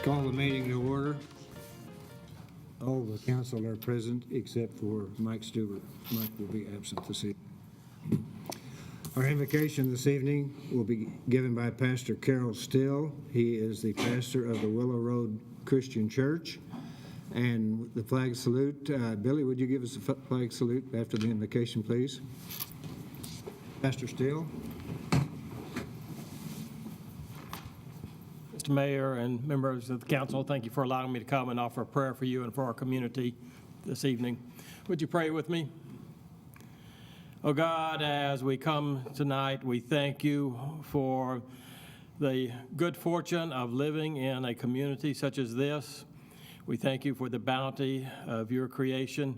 Call the meeting to order. All the council are present except for Mike Stewart. Mike will be absent this evening. Our invocation this evening will be given by Pastor Carol Still. He is the pastor of the Willow Road Christian Church. And the flag salute, Billy, would you give us a flag salute after the invocation, please? Pastor Still. Mr. Mayor and members of the council, thank you for allowing me to come and offer a prayer for you and for our community this evening. Would you pray with me? Oh God, as we come tonight, we thank you for the good fortune of living in a community such as this. We thank you for the bounty of your creation.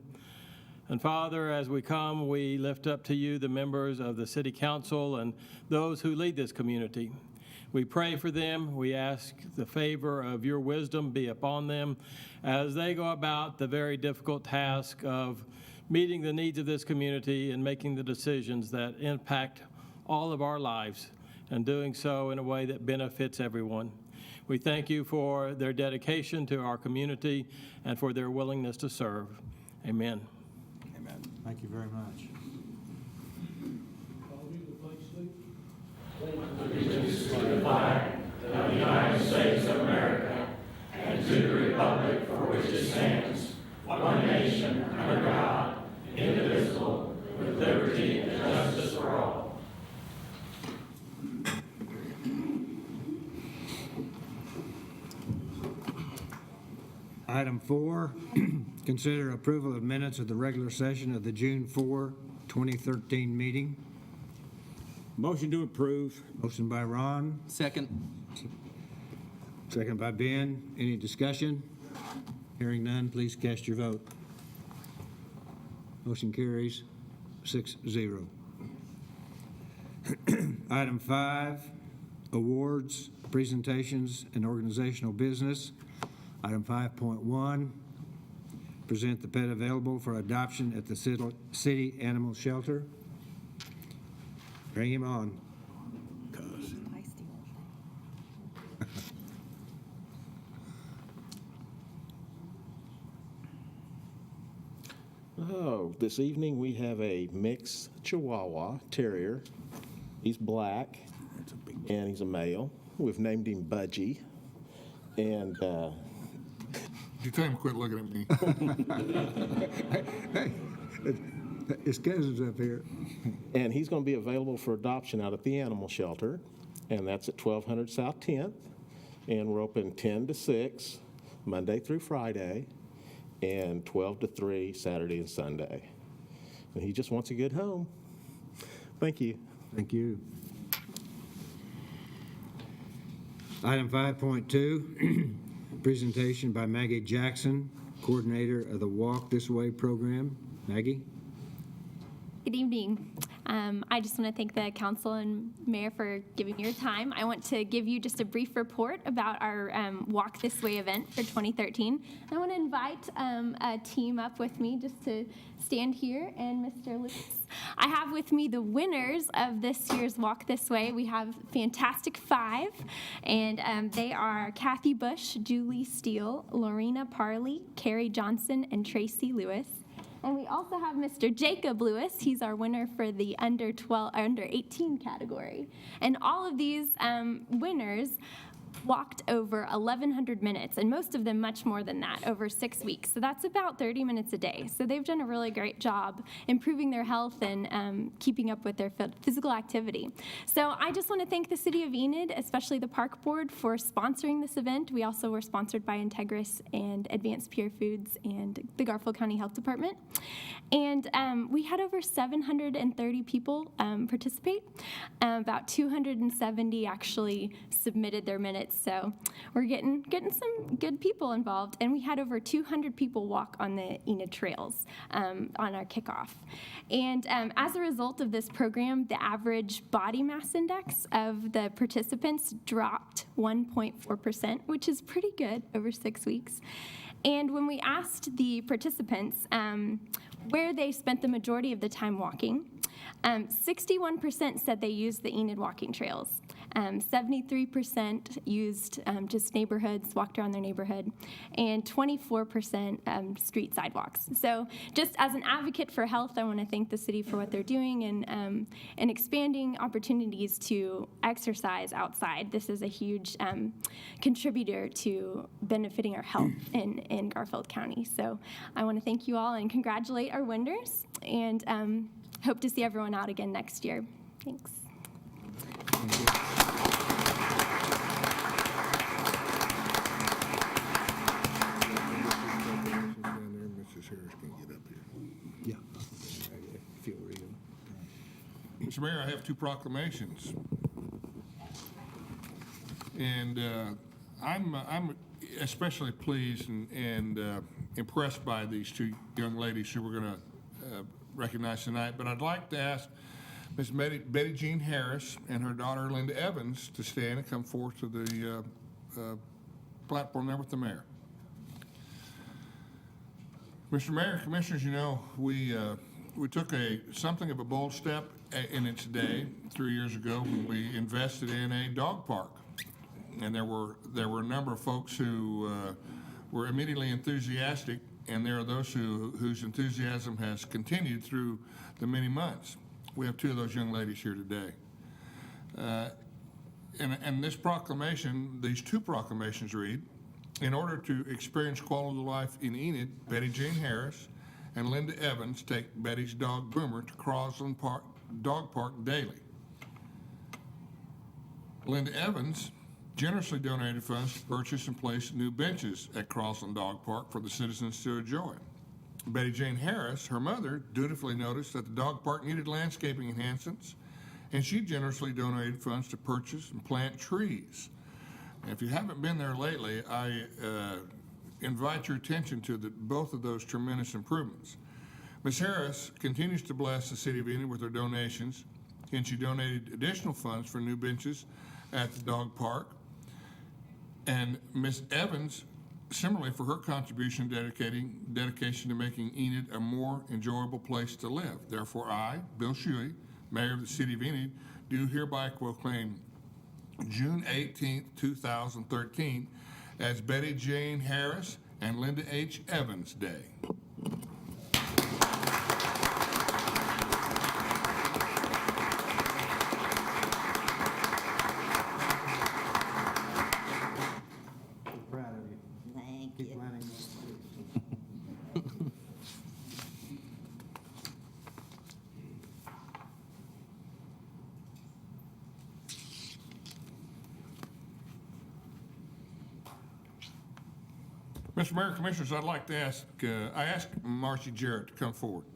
And Father, as we come, we lift up to you the members of the City Council and those who lead this community. We pray for them. We ask the favor of your wisdom be upon them as they go about the very difficult task of meeting the needs of this community and making the decisions that impact all of our lives and doing so in a way that benefits everyone. We thank you for their dedication to our community and for their willingness to serve. Amen. Amen. Thank you very much. Allegiance to the flag of the United States of America and to the republic for which it stands, one nation under God, indivisible, with liberty and justice for all. Item 4, consider approval of minutes of the regular session of the June 4, 2013 meeting. Motion to approve. Motion by Ron, Second. second by Ben. Any discussion? Hearing none, please cast your vote. Motion carries 6-0. Item 5, awards, presentations, and organizational business. Item 5.1, present the pet available for adoption at the city animal shelter. Bring him on. Oh, this evening we have a mixed Chihuahua Terrier. He's black, and he's a male. We've named him Budgie. And You tell him to quit looking at me. Hey, his cousin's up here. and he's going to be available for adoption out at the animal shelter, and that's at 1200 South 10th. And we're open 10 to 6, Monday through Friday, and 12 to 3, Saturday and Sunday. And he just wants a good home. Thank you. Thank you. Item 5.2, presentation by Maggie Jackson, coordinator of the Walk This Way program. Maggie? Good evening. I just want to thank the council and mayor for giving me your time. I want to give you just a brief report about our Walk This Way event for 2013. I want to invite a team up with me just to stand here, and Mr. Lucas. I have with me the winners of this year's Walk This Way. We have Fantastic Five, and they are Kathy Bush, Julie Steele, Lorena Parley, Carrie Johnson, and Tracy Lewis. And we also have Mr. Jacob Lewis. He's our winner for the under 18 category. And all of these winners walked over 1,100 minutes, and most of them much more than that, over 6 weeks. So that's about 30 minutes a day. So they've done a really great job improving their health and keeping up with their physical activity. So I just want to thank the City of Enid, especially the Park Board, for sponsoring this event. We also were sponsored by Integris and Advanced Pure Foods and the Garfield County Health Department. And we had over 730 people participate. About 270 actually submitted their minutes. So we're getting some good people involved, and we had over 200 people walk on the Enid trails on our kickoff. And as a result of this program, the average body mass index of the participants dropped 1.4%, which is pretty good over 6 weeks. And when we asked the participants where they spent the majority of the time walking, 61% said they used the Enid walking trails. 73% used just neighborhoods, walked around their neighborhood, and 24% street sidewalks. So just as an advocate for health, I want to thank the city for what they're doing and expanding opportunities to exercise outside. This is a huge contributor to benefiting our health in Garfield County. So I want to thank you all and congratulate our winners, and hope to see everyone out again next year. Thanks. Down there, Mrs. Harris can get up here. Yeah. If you'll read them. Mr. Mayor, I have two proclamations. And I'm especially pleased and impressed by these two young ladies who we're going to recognize tonight. But I'd like to ask Ms. Betty Jean Harris and her daughter Linda Evans to stand and come forth to the platform there with the mayor. Mr. Mayor, Commissioners, you know, we took something of a bold step in its day 3 years ago when we invested in a dog park. And there were a number of folks who were immediately enthusiastic, and there are those whose enthusiasm has continued through the many months. We have two of those young ladies here today. And this proclamation, these two proclamations read, in order to experience quality of life in Enid, Betty Jean Harris and Linda Evans take Betty's dog Boomer to Crosland Dog Park daily. Linda Evans generously donated funds to purchase and place new benches at Crosland Dog Park for the citizens to enjoy. Betty Jane Harris, her mother, dutifully noticed that the dog park needed landscaping enhancements, and she generously donated funds to purchase and plant trees. And if you haven't been there lately, I invite your attention to both of those tremendous improvements. Ms. Harris continues to bless the city of Enid with her donations, and she donated additional funds for new benches at the dog park. And Ms. Evans, similarly, for her contribution dedication to making Enid a more enjoyable place to live. Therefore, I, Bill Shuey, Mayor of the City of Enid, do hereby proclaim June 18th, 2013 as Betty Jane Harris and Linda H. Evans Day. Proud of you. Thank Keep you. planning those. Mr. Mayor, Commissioners, I'd like to ask, I asked Marcy Jarrett to come forward.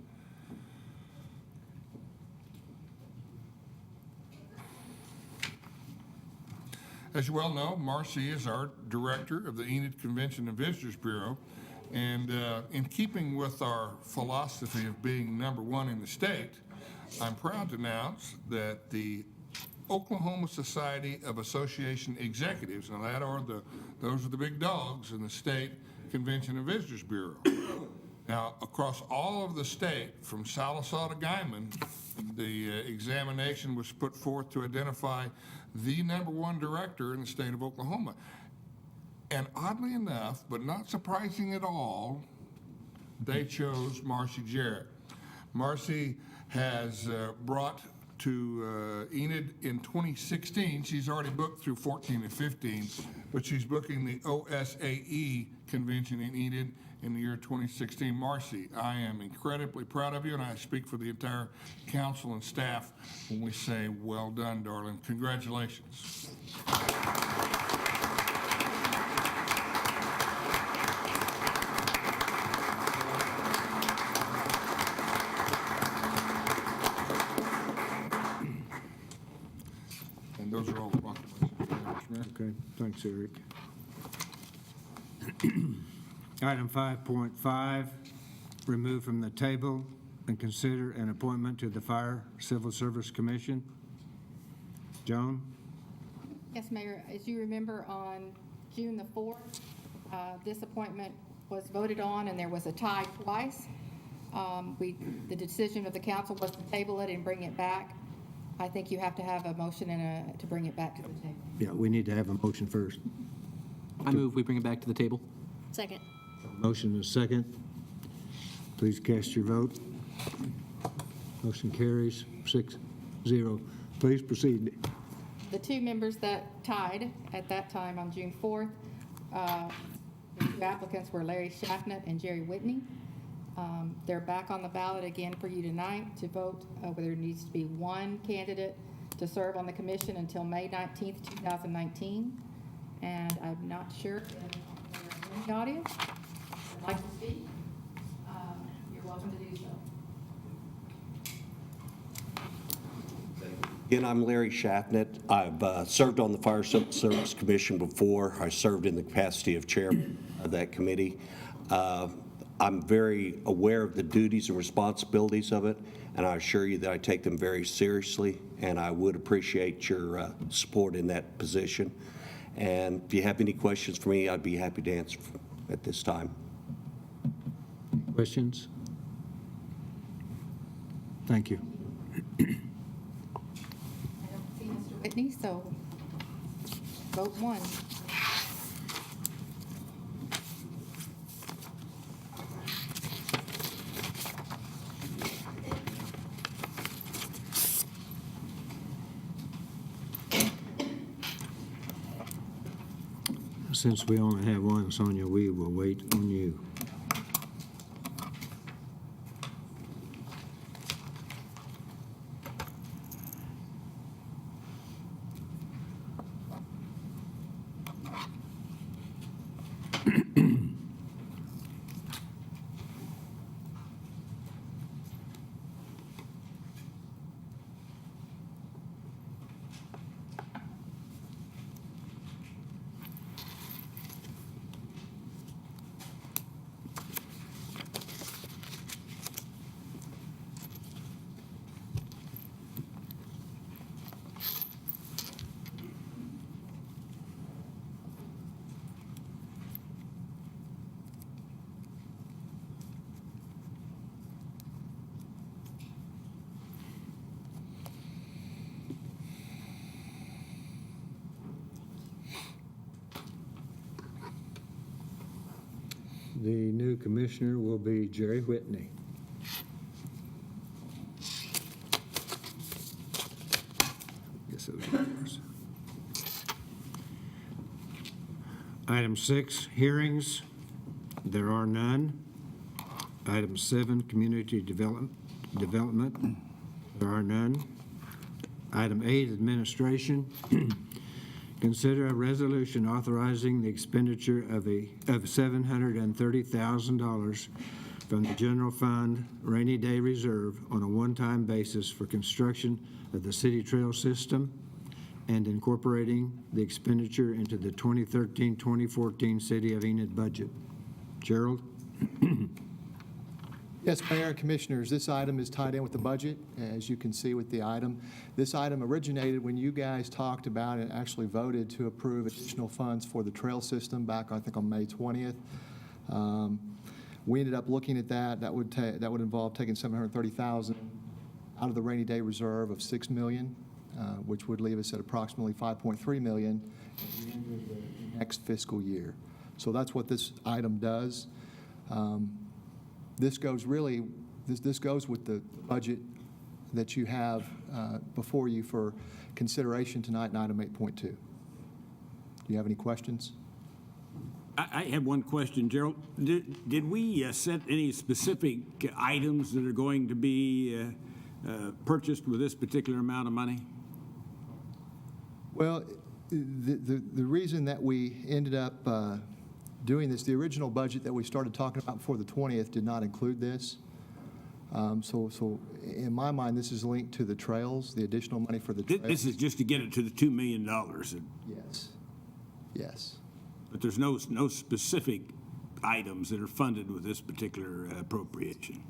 As you well know, Marcy is our director of the Enid Convention and Visitors Bureau. And in keeping with our philosophy of being number one in the state, I'm proud to announce that the Oklahoma Society of Association Executives, and those are the big dogs in the state Convention and Visitors Bureau. Now, across all of the state, from Sallisaw to Guyman, the examination was put forth to identify the number one director in the state of Oklahoma. And oddly enough, but not surprising at all, they chose Marcy Jarrett. Marcy has brought to Enid in 2016. She's already booked through 14 and 15, but she's booking the OSAE convention in Enid in the year 2016. Marcy, I am incredibly proud of you, and I speak for the entire council and staff when we say, well done, darling. Congratulations. And those are all the proclamations. Mr. Mayor. Okay, thanks, Eric. Item 5.5, remove from the table and consider an appointment to the Fire Civil Service Commission. Joan? Yes, Mayor, as you remember, on June the 4th, this appointment was voted on, and there was a tie twice. the decision of the council was to table it and bring it back. I think you have to have a motion to bring it back to the table. Yeah, we need to have a motion first. I move we bring it back to the table. Second. Motion and a second. Please cast your vote. Motion carries 6-0. Please proceed. The two members that tied at that time on June 4th, the two applicants were Larry Schaffnet and Jerry Whitney. They're back on the ballot again for you tonight to vote whether there needs to be one candidate to serve on the commission until May 19th, 2019. And I'm not sure if they're in the audience. I'd like to speak. You're welcome to do so. Again, I'm Larry Schaffnet. I've served on the Fire Service Commission before. I served in the capacity of chairman of that committee. I'm very aware of the duties and responsibilities of it, and I assure you that I take them very seriously, and I would appreciate your support in that position. And if you have any questions for me, I'd be happy to answer at this time. Questions? Thank you. I don't see Mr. Whitney, so vote one. Since we only have one, Sonia, we will wait on you. The new commissioner will be Jerry Whitney. Guess those are yours. Item 6, hearings. There are none. Item 7, community development. There are none. Item 8, administration. Consider a resolution authorizing the expenditure of $730,000 from the general fund rainy day reserve on a one-time basis for construction of the city trail system and incorporating the expenditure into the 2013-2014 City of Enid budget. Gerald? Yes, Mayor and Commissioners, this item is tied in with the budget, as you can see with the item. This item originated when you guys talked about and actually voted to approve additional funds for the trail system back, I think, on May 20th. We ended up looking at that. That would involve taking $730,000 out of the rainy day reserve of $6 million, which would leave us at approximately $5.3 million at the end of the next fiscal year. So that's what this item does. This goes with the budget that you have before you for consideration tonight in item 8.2. Do you have any questions? I have one question, Gerald. Did we set any specific items that are going to be purchased with this particular amount of money? Well, the reason that we ended up doing this, the original budget that we started talking about before the 20th did not include this. So in my mind, this is linked to the trails, the additional money for the trails. This is just to get it to the $2 million. Yes. Yes. But there's no specific items that are funded with this particular appropriation.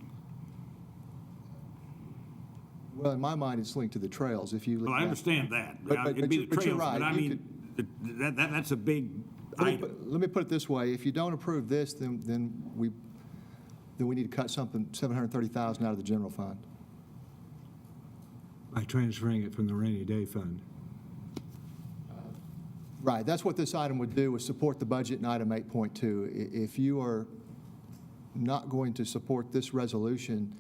Well, in my mind, it's linked to the trails. If you look Well, I at- understand that. But It'd be the you're trails, right. but I You mean, that's a big item. Let me put it this way. If you don't approve this, then then we need to cut something, 730,000 out of the general fund. By transferring it from the rainy day fund. Right, that's what this item would do, is support the budget in item 8.2. If you are not going to support this resolution,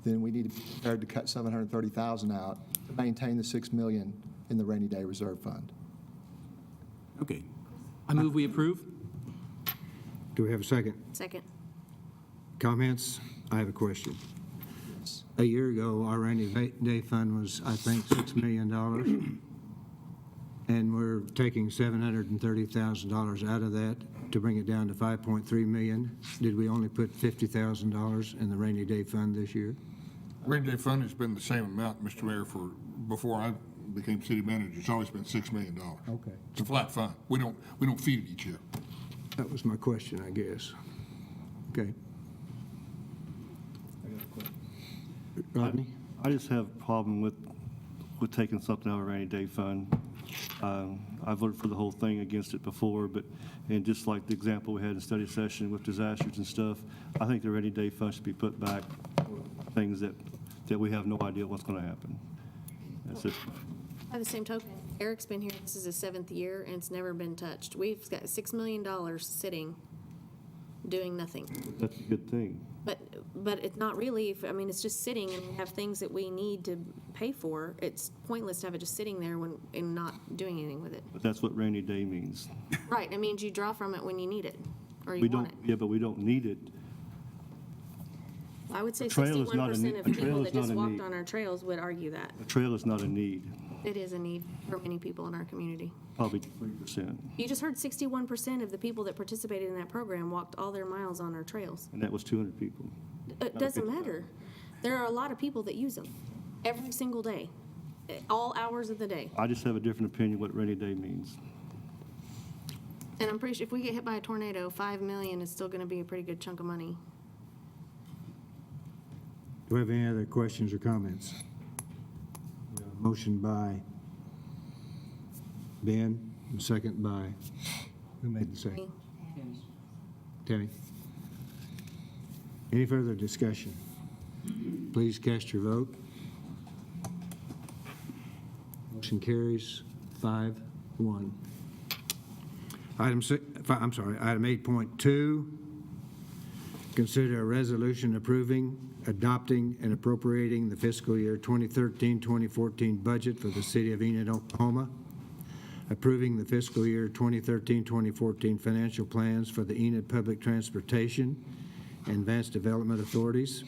then we need to be prepared to cut 730,000 out to maintain the 6 million in the rainy day reserve fund. Okay. I move we approve. Do we have a second? Second. Comments? I have a question. A year ago, our rainy day fund was, I think, $6 million. And we're taking $730,000 out of that to bring it down to 5.3 million. Did we only put $50,000 in the rainy day fund this year? Rainy day fund has been the same amount, Mr. Mayor, before I became city manager. It's always been $6 million. Okay. It's a flat fund. We don't feed it each year. That was my question, I guess. Okay. Rodney? I just have a problem with taking something out of rainy day fund. I voted for the whole thing against it before, and just like the example we had in study session with disasters and stuff, I think the rainy day fund should be put back for things that we have no idea what's going to happen. That's it. By the same token, Eric's been here, this is his 7th year, and it's never been touched. We've got $6 million sitting, doing nothing. That's a good thing. But it's not really, it's just sitting, and we have things that we need to pay for. It's pointless to have it just sitting there and not doing anything with it. But that's what rainy day means. Right, it means you draw from it when you need it, or you We want don't, it. yeah, but we don't need it. I would say trail is not a 61% need- of a trail people is that not just a walked need. on our trails would argue that. A trail is not a need, It is a need for many people in our community. probably 3%. You just heard 61% of the people that participated in that program walked all their miles on our trails. And that was 200 people. It doesn't matter. There are a lot of people that use them every single day, all hours of the day. I just have a different opinion what rainy day means. And I'm pretty sure if we get hit by a tornado, 5 million is still going to be a pretty good chunk of money. Do we have any other questions or comments? Motion by Ben, and second by, who made the second? Tammy. Any further discussion? Please cast your vote. Motion carries 5-1. Item 8.2, consider a resolution approving, adopting, and appropriating the fiscal year 2013-2014 budget for the city of Enid, Oklahoma, approving the fiscal year 2013-2014 financial plans for the Enid Public Transportation and Advanced Development Authorities,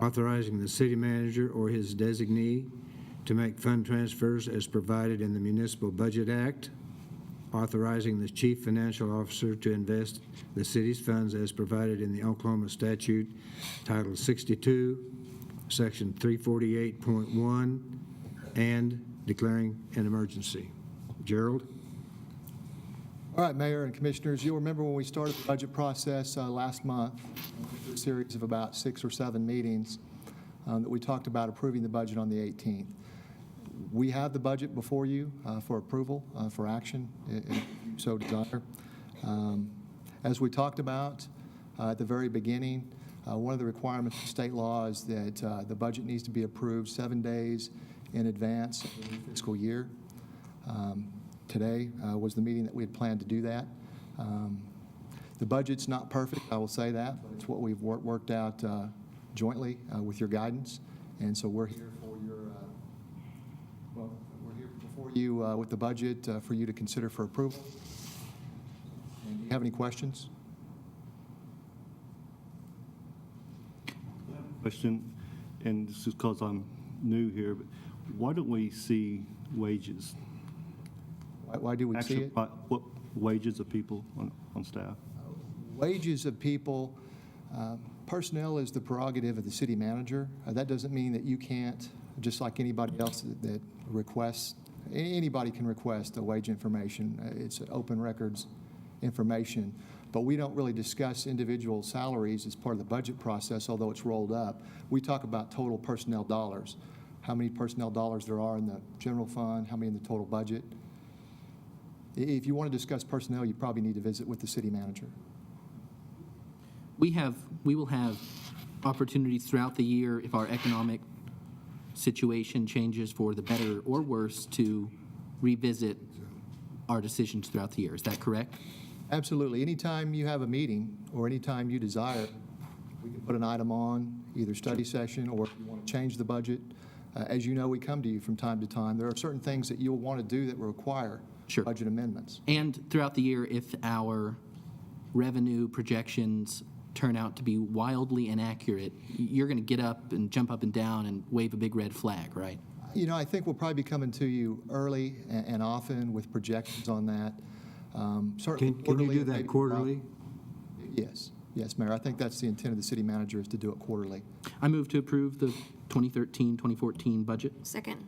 authorizing the city manager or his designee to make fund transfers as provided in the Municipal Budget Act, authorizing the chief financial officer to invest the city's funds as provided in the Oklahoma statute, Title 62, Section 348.1, and declaring an emergency. Gerald? All right, Mayor and Commissioners, you'll remember when we started the budget process last month, a series of about 6 or 7 meetings that we talked about approving the budget on the 18th. We have the budget before you for approval, for action, if you so desire. As we talked about at the very beginning, one of the requirements of state law is that the budget needs to be approved 7 days in advance of the fiscal year. Today was the meeting that we had planned to do that. The budget's not perfect, I will say that, but it's what we've worked out jointly with your guidance. And so we're here for your, we're here before you with the budget for you to consider for approval. And do you have any questions? Question, and this is because I'm new here, but why don't we see wages? Why do we see it? What wages of people on staff? Wages of people, personnel is the prerogative of the city manager. That doesn't mean that you can't, just like anybody else that requests, anybody can request the wage information. It's open records information. But we don't really discuss individual salaries as part of the budget process, although it's rolled up. We talk about total personnel dollars, how many personnel dollars there are in the general fund, how many in the total budget. If you want to discuss personnel, you probably need to visit with the city manager. We will have opportunities throughout the year, if our economic situation changes for the better or worse, to revisit our decisions throughout the year. Is that correct? Absolutely. Anytime you have a meeting or anytime you desire, we can put an item on, either study session or if you want to change the budget. As you know, we come to you from time to time. There are certain things that you'll want to do that require Sure. budget amendments. And throughout the year, if our revenue projections turn out to be wildly inaccurate, you're going to get up and jump up and down and wave a big red flag, right? You know, I think we'll probably be coming to you early and often with projections on that. Certainly Can you quarterly, do that maybe- quarterly? Yes. Yes, Mayor. I think that's the intent of the city manager, is to do it quarterly. I move to approve the 2013-2014 budget. Second.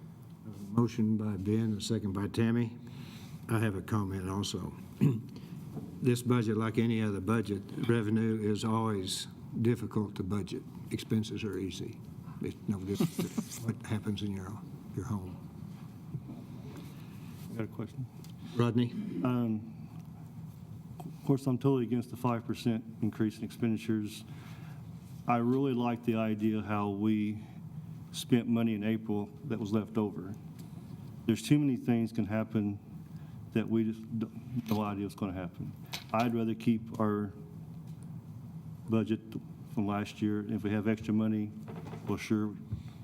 Motion by Ben, a second by Tammy. I have a comment also. This budget, like any other budget, revenue is always difficult to budget. Expenses are easy. It's no different than what happens in your home. Got a question? Rodney? Of course, I'm totally against the 5% increase in expenditures. I really like the idea how we spent money in April that was left over. There's too many things can happen that we just no idea what's going to happen. I'd rather keep our budget from last year. If we have extra money, well, sure,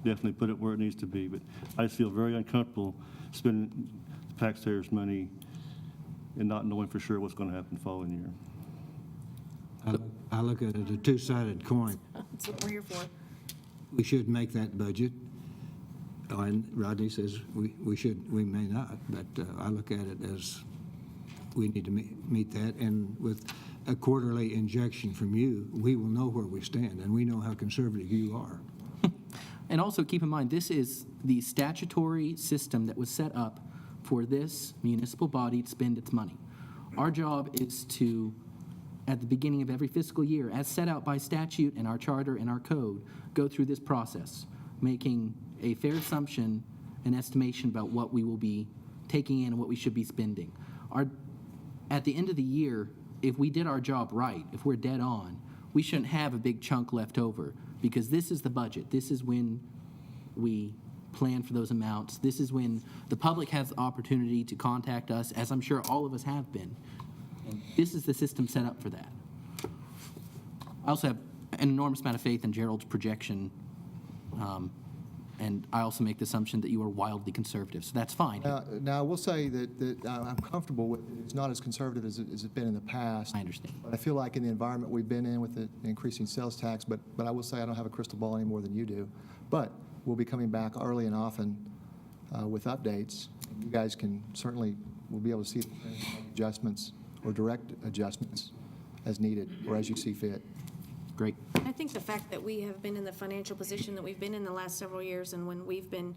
definitely put it where it needs to be. But I just feel very uncomfortable spending taxpayers' money and not knowing for sure what's going to happen the following year. I look at it as a two-sided coin. That's what we're here for. We should make that budget. And Rodney says we should, we may not, but I look at it as we need to meet that. And with a quarterly injection from you, we will know where we stand, and we know how conservative you are. And also keep in mind, this is the statutory system that was set up for this municipal body to spend its money. Our job is to, at the beginning of every fiscal year, as set out by statute and our charter and our code, go through this process, making a fair assumption and estimation about what we will be taking in and what we should be spending. At the end of the year, if we did our job right, if we're dead on, we shouldn't have a big chunk left over, because this is the budget. This is when we plan for those amounts. This is when the public has the opportunity to contact us, as I'm sure all of us have been. And this is the system set up for that. I also have an enormous amount of faith in Gerald's projection, and I also make the assumption that you are wildly conservative, so that's fine. Now, I will say that I'm comfortable with it. It's not as conservative as it's been in the past. I understand. But I feel like in the environment we've been in with the increasing sales tax, but I will say I don't have a crystal ball any more than you do. But we'll be coming back early and often with updates. You guys can certainly, we'll be able to see adjustments or direct adjustments as needed or as you see fit. Great. I think the fact that we have been in the financial position that we've been in the last several years, and when we've been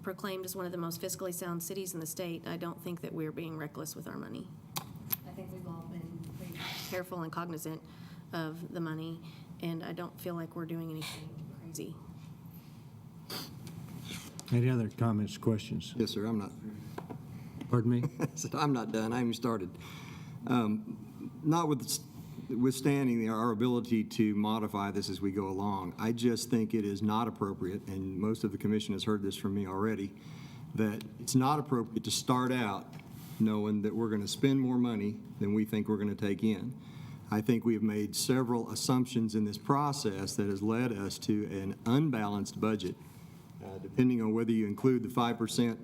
proclaimed as one of the most fiscally sound cities in the state, I don't think that we're being reckless with our money. I think we've all been pretty careful and cognizant of the money, and I don't feel like we're doing anything crazy. Any other comments, questions? Yes, sir, I'm not. Pardon me? I'm not done, I haven't even started. Notwithstanding our ability to modify this as we go along, I just think it is not appropriate, and most of the commission has heard this from me already, that it's not appropriate to start out knowing that we're going to spend more money than we think we're going to take in. I think we have made several assumptions in this process that has led us to an unbalanced budget. Depending on whether you include the 5%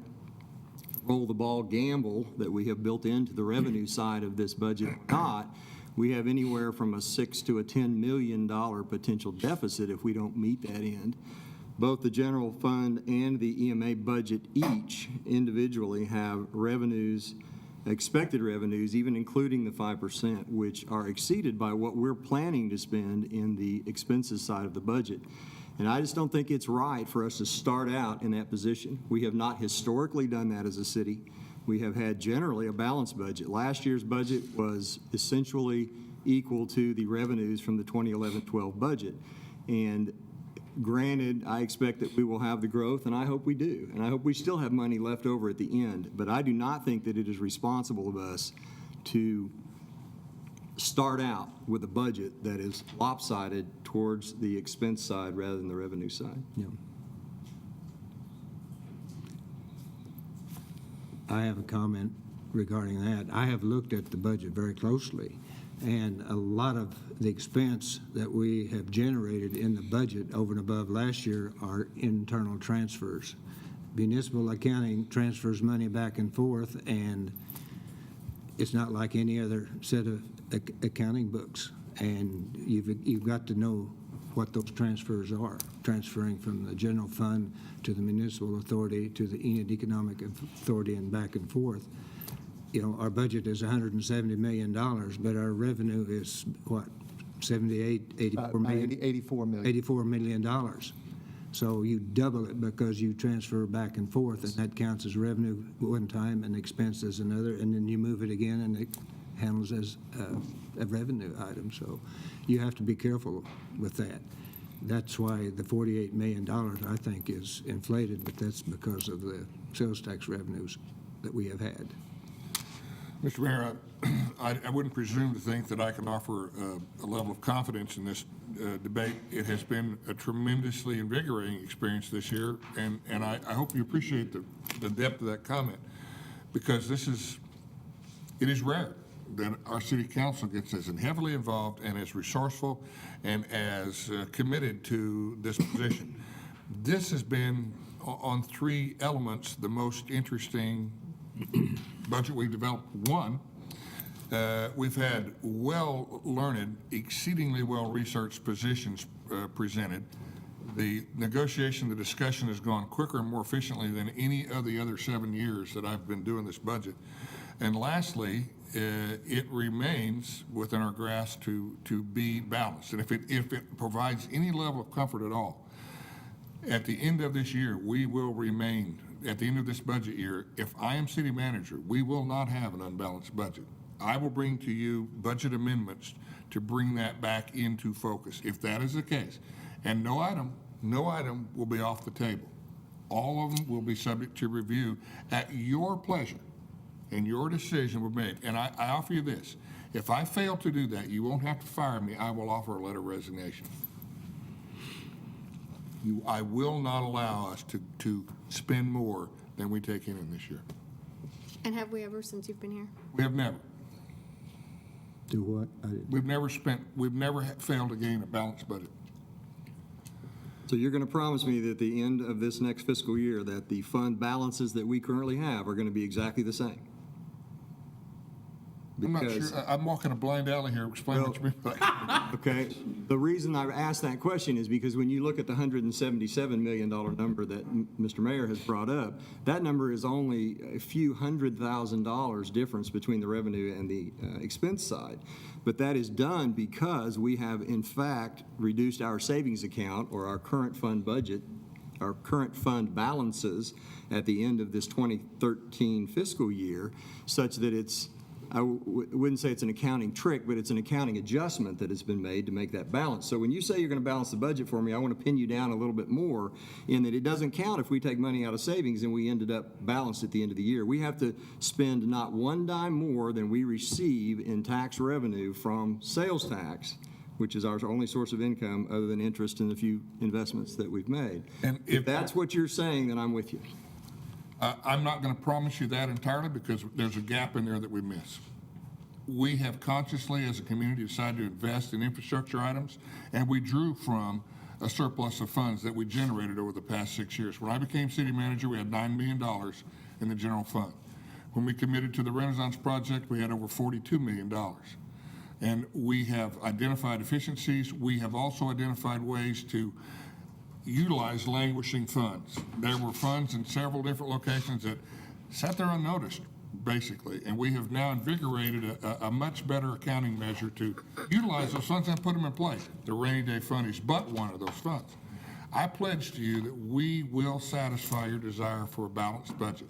roll the ball gamble that we have built into the revenue side of this budget or not, we have anywhere from a $6 to a $10 million potential deficit if we don't meet that end. Both the general fund and the EMA budget each individually have revenues, expected revenues, even including the 5%, which are exceeded by what we're planning to spend in the expenses side of the budget. And I just don't think it's right for us to start out in that position. We have not historically done that as a city. We have had generally a balanced budget. Last year's budget was essentially equal to the revenues from the 2011-12 budget. And granted, I expect that we will have the growth, and I hope we do. And I hope we still have money left over at the end. But I do not think that it is responsible of us to start out with a budget that is lopsided towards the expense side rather than the revenue side. Yeah. I have a comment regarding that. I have looked at the budget very closely, and a lot of the expense that we have generated in the budget over and above last year are internal transfers. Municipal accounting transfers money back and forth, and it's not like any other set of accounting books. And you've got to know what those transfers are, transferring from the general fund to the municipal authority to the Enid Economic Authority and back and forth. You know, our budget is $170 million, but our revenue is what, 84 million? $84 million. $84 million. So you double it because you transfer back and forth, and that counts as revenue one time and expense as another, and then you move it again and it handles as a revenue item. So you have to be careful with that. That's why the $48 million, I think, is inflated, but that's because of the sales tax revenues that we have had. Mr. Mayor, I wouldn't presume to think that I can offer a level of confidence in this debate. It has been a tremendously invigorating experience this year, and I hope you appreciate the depth of that comment, because it is rare that our city council gets as heavily involved and as resourceful and as committed to this position. This has been, on three elements, the most interesting budget we've developed. One, we've had well-learned, exceedingly well-researched positions presented. The negotiation, the discussion has gone quicker and more efficiently than any of the other 7 years that I've been doing this budget. And lastly, it remains within our grasp to be balanced. And if it provides any level of comfort at all, at the end of this year, we will remain, at the end of this budget year, if I am city manager, we will not have an unbalanced budget. I will bring to you budget amendments to bring that back into focus, if that is the case. And no item will be off the table. All of them will be subject to review at your pleasure, and your decision will be made. And I offer you this. If I fail to do that, you won't have to fire me. I will offer a letter of resignation. I will not allow us to spend more than we take in this year. And have we ever, since you've been here? We have never. Do what? We've never failed to gain a balanced budget. So you're going to promise me that at the end of this next fiscal year that the fund balances that we currently have are going to be exactly the same? I'm not sure. I'm walking a blind alley here. Explain what you mean by that. Okay. The reason I've asked that question is because when you look at the $177 million number that Mr. Mayor has brought up, that number is only a few $100,000 difference between the revenue and the expense side. But that is done because we have, in fact, reduced our savings account, or our current fund budget, our current fund balances at the end of this 2013 fiscal year, such that it's, I wouldn't say it's an accounting trick, but it's an accounting adjustment that has been made to make that balance. So when you say you're going to balance the budget for me, I want to pin you down a little bit more in that it doesn't count if we take money out of savings and we ended up balanced at the end of the year. We have to spend not one dime more than we receive in tax revenue from sales tax, which is our only source of income other than interest in the few investments that we've made. And if that's what you're saying, then I'm with you. I'm not going to promise you that entirely, because there's a gap in there that we miss. We have consciously, as a community, decided to invest in infrastructure items, and we drew from a surplus of funds that we generated over the past 6 years. When I became city manager, we had $9 million in the general fund. When we committed to the Renaissance Project, we had over $42 million. And we have identified efficiencies. We have also identified ways to utilize languishing funds. There were funds in several different locations that sat there unnoticed, basically, and we have now invigorated a much better accounting measure to utilize those funds and put them in place. The rainy day fund is but one of those funds. I pledge to you that we will satisfy your desire for a balanced budget.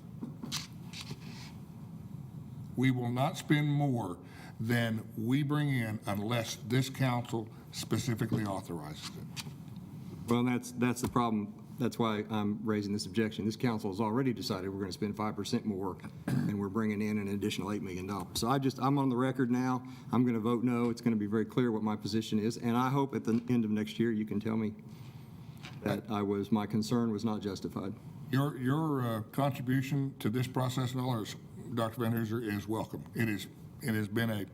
We will not spend more than we bring in unless this council specifically authorizes it. Well, that's the problem That's why I'm raising this objection. This council has already decided we're going to spend 5% more, and we're bringing in an additional $8 million. So I'm on the record now. I'm going to vote no. It's going to be very clear what my position is, and I hope at the end of next year you can tell me that my concern was not justified. Your contribution to this process and others, Dr. Van Hooser, is welcome. It has been a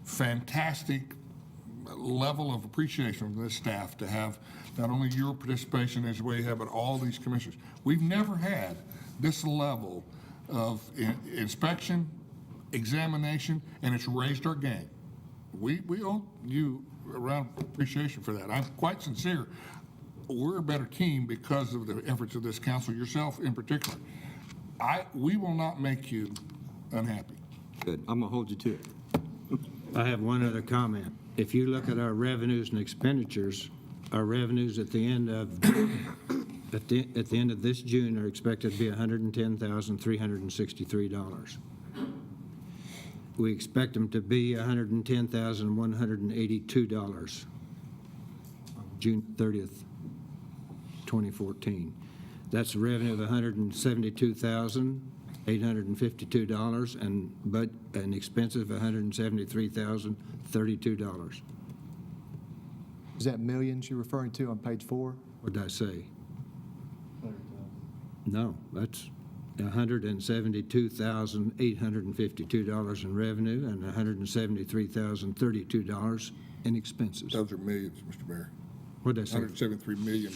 fantastic level of appreciation from this staff to have not only your participation as we have, but all these commissioners. We've never had this level of inspection, examination, and it's raised our game. We owe you a round of appreciation for that. I'm quite sincere. We're a better team because of the efforts of this council, yourself in particular. We will not make you unhappy. Good. I'm going to hold you to it. I have one other comment. If you look at our revenues and expenditures, our revenues at the end of this June are expected to be $110,363. We expect them to be $110,182 on June 30th, 2014. That's a revenue of $172,852 but an expense of $173,032. Is that millions you're referring to on page 4? What did I say? No, that's $172,852 in revenue and $173,032 in expenses. Those are millions, Mr. Mayor. What did I say? $173 million.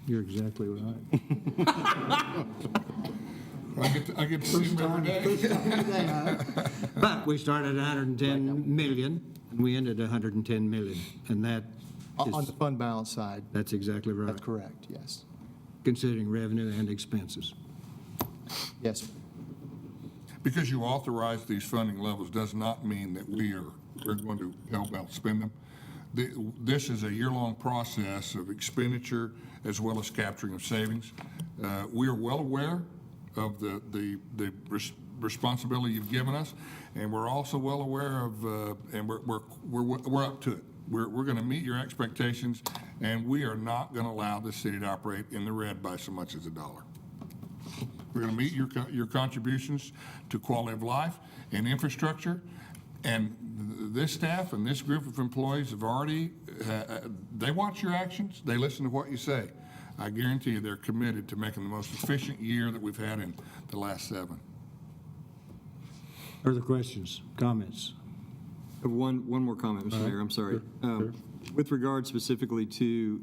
You're exactly right. I get to see them every day. But we started at 110 million, and we ended at 110 million, and that On the is, fund balance side, that's exactly right, that's correct, yes. considering revenue and expenses. Yes, Because you authorize these funding levels does not mean that we're going to help out spend them. This is a year-long process of expenditure as well as capturing of savings. We are well aware of the responsibility you've given us, and we're also well aware of, and we're up to it. We're going to meet your expectations, and we are not going to allow this city to operate in the red by so much as $1. We're going to meet your contributions to quality of life and infrastructure, and this staff and this group of employees have already, they watch your actions, they listen to what you say. I guarantee you they're committed to making the most efficient year that we've had in the last 7. Further questions, comments? I have one more comment, Mr. Mayor, I'm sorry. With regard specifically to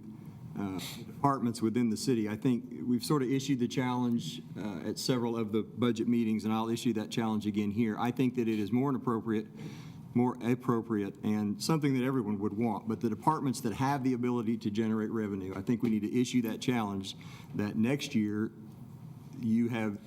departments within the city, I think we've sort of issued the challenge at several of the budget meetings, and I'll issue that challenge again here. I think that it is more appropriate, and something that everyone would want, but the departments that have the ability to generate revenue, I think we need to issue that challenge that next year you have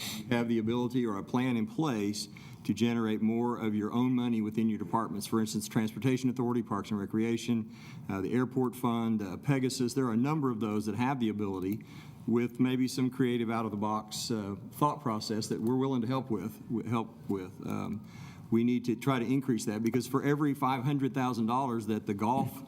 the ability or a plan in place to generate more of your own money within your departments. For instance, Transportation Authority, Parks and Recreation, the Airport Fund, Pegasus. There are a number of those that have the ability, with maybe some creative out-of-the-box thought process that we're willing to help with. We need to try to increase that, because for every $500,000 that the golf,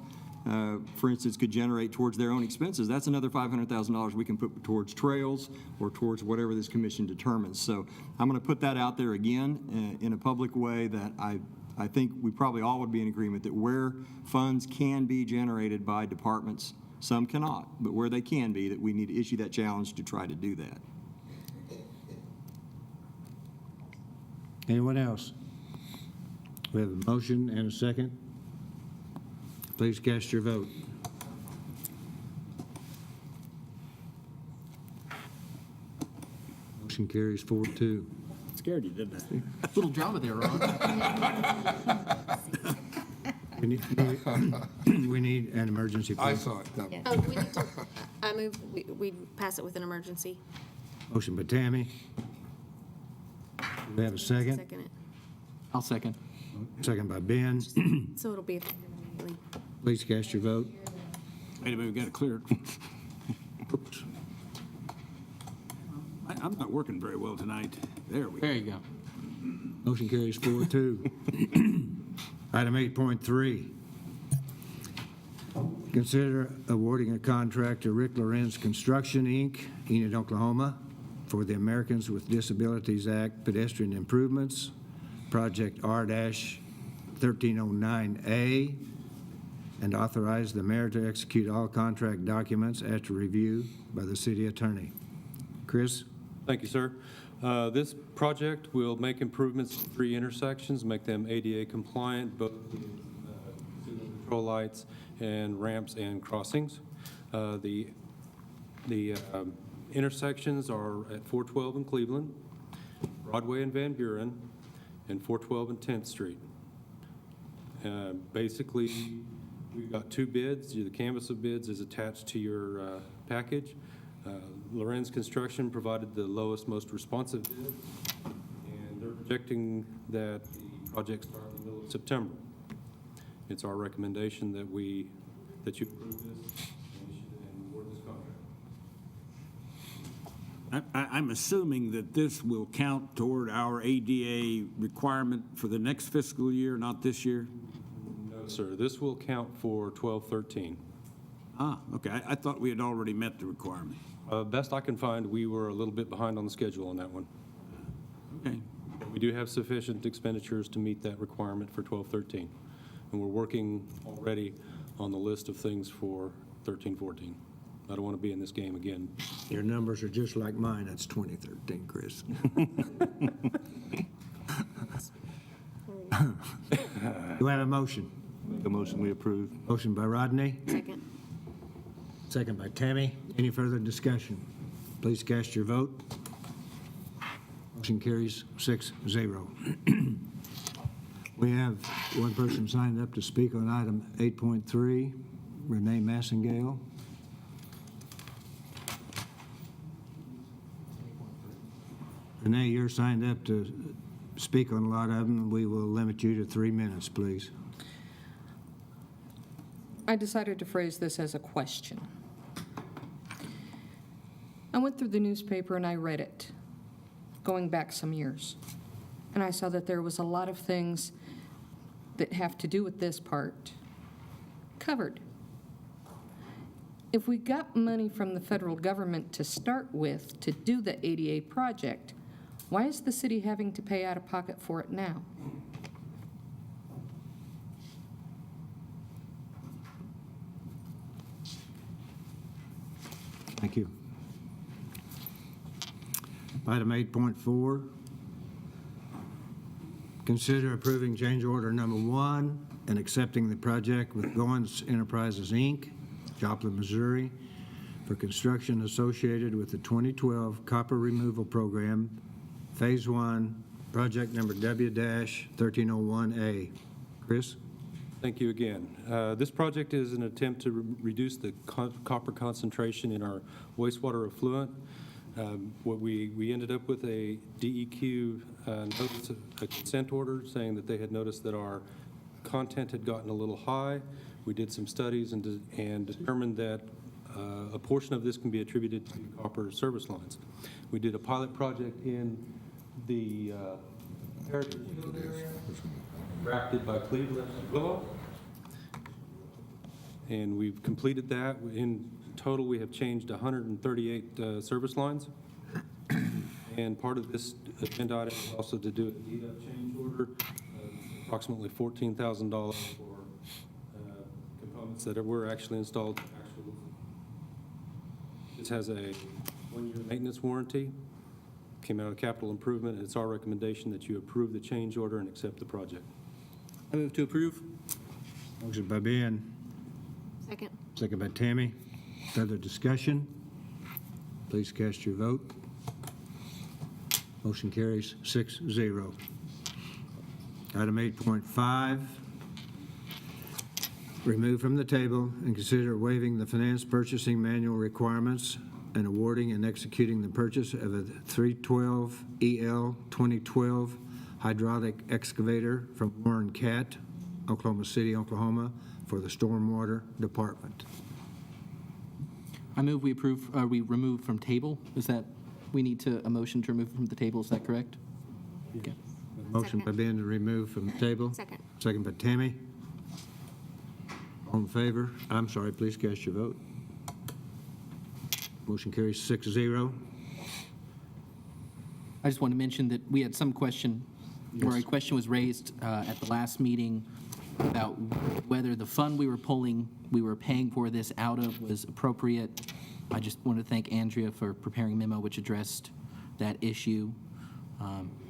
for instance, could generate towards their own expenses, that's another $500,000 we can put towards trails or towards whatever this commission determines. So I'm going to put that out there again in a public way, that I think we probably all would be in agreement that where funds can be generated by departments, some cannot, but where they can be, that we need to issue that challenge to try to do that. Anyone else? We have a motion and a second. Please cast your vote. Motion carries 4-2. Scared you, didn't I? Little drama there, Ron. We need an emergency. I Plan. saw it coming. Oh, we need to, I move, we pass it with an emergency. Motion by Tammy. Do we have a second? Second it. I'll second. Second by Ben. So it'll be immediately. Please cast your vote. Wait a minute, we got it cleared. Oops. I'm not working very well tonight. There we go. There you go. Motion carries 4-2. Item 8.3. Consider awarding a contract to Rick Lorenz Construction, Inc., Enid, Oklahoma, for the Americans with Disabilities Act pedestrian improvements, Project R-1309A, and authorize the mayor to execute all contract documents after review by the city attorney. Chris? Thank you, sir. This project will make improvements to 3 intersections, make them ADA compliant, both signal control lights and ramps and crossings. The intersections are at 412 in Cleveland, Broadway and Van Buren, and 412 and 10th Street. Basically, we've got 2 bids. The canvas of bids is attached to your package. Lorenz Construction provided the lowest, most responsive bid, and they're projecting that the project start in the middle of September. It's our recommendation that you approve this and award this contract. I'm assuming that this will count toward our ADA requirement for the next fiscal year, not this year? No, sir. This will count for 12-13. Ah, okay. I thought we had already met the requirement. Best I can find, we were a little bit behind on the schedule on that one. Okay. We do have sufficient expenditures to meet that requirement for 12-13. And we're working already on the list of things for 13-14. I don't want to be in this game again. Your numbers are just like mine. That's 2013, Chris. Do I have a motion? Make a motion, we approve. Motion by Rodney, Second. second by Tammy. Any further discussion? Please cast your vote. Motion carries 6-0. We have one person signed up to speak on item 8.3, Renee Massengale. Renee, you're signed up to speak on a lot of them. We will limit you to 3 minutes, please. I decided to phrase this as a question. I went through the newspaper and I read it, going back some years. And I saw that there was a lot of things that have to do with this part covered. If we got money from the federal government to start with to do the ADA project, why is the city having to pay out of pocket for it now? Thank you. Item 8.4, consider approving change order number 1 and accepting the project with Goins Enterprises, Inc., Joplin, Missouri, for construction associated with the 2012 copper removal program, Phase 1, project number W-1301A. Chris? Thank you again. This project is an attempt to reduce the copper concentration in our wastewater effluent. What we ended up with a DEQ notice, a consent order saying that they had noticed that our content had gotten a little high. We did some studies and determined that a portion of this can be attributed to copper service lines. We did a pilot project in the Heritage area, drafted by Cleveland and Willow, and we've completed that. In total, we have changed 138 service lines, and part of this agenda item is also to do a deed-up change order, approximately $14,000 for components that were actually installed. This has a 1-year maintenance warranty. Came out of capital improvement, and it's our recommendation that you approve the change order and accept the project. I move to approve. Motion by Ben, Second. second by Tammy. Further discussion? Please cast your vote. Motion carries 6-0. Item 8.5, remove from the table and consider waiving the finance purchasing manual requirements and awarding and executing the purchase of a 312 EL 2012 hydraulic excavator from Warren Cat, Oklahoma City, Oklahoma, for the Stormwater Department. I move we approve, we remove from table. Is that, we need a motion to remove from the table, is that correct? Okay. Motion by Ben to remove from the table. Second. Second by Tammy. All in favor? I'm sorry, please cast your vote. Motion carries 6-0. I just want to mention that we had some question, or a question was raised at the last meeting about whether the fund we were paying for this out of was appropriate. I just want to thank Andrea for preparing a memo which addressed that issue,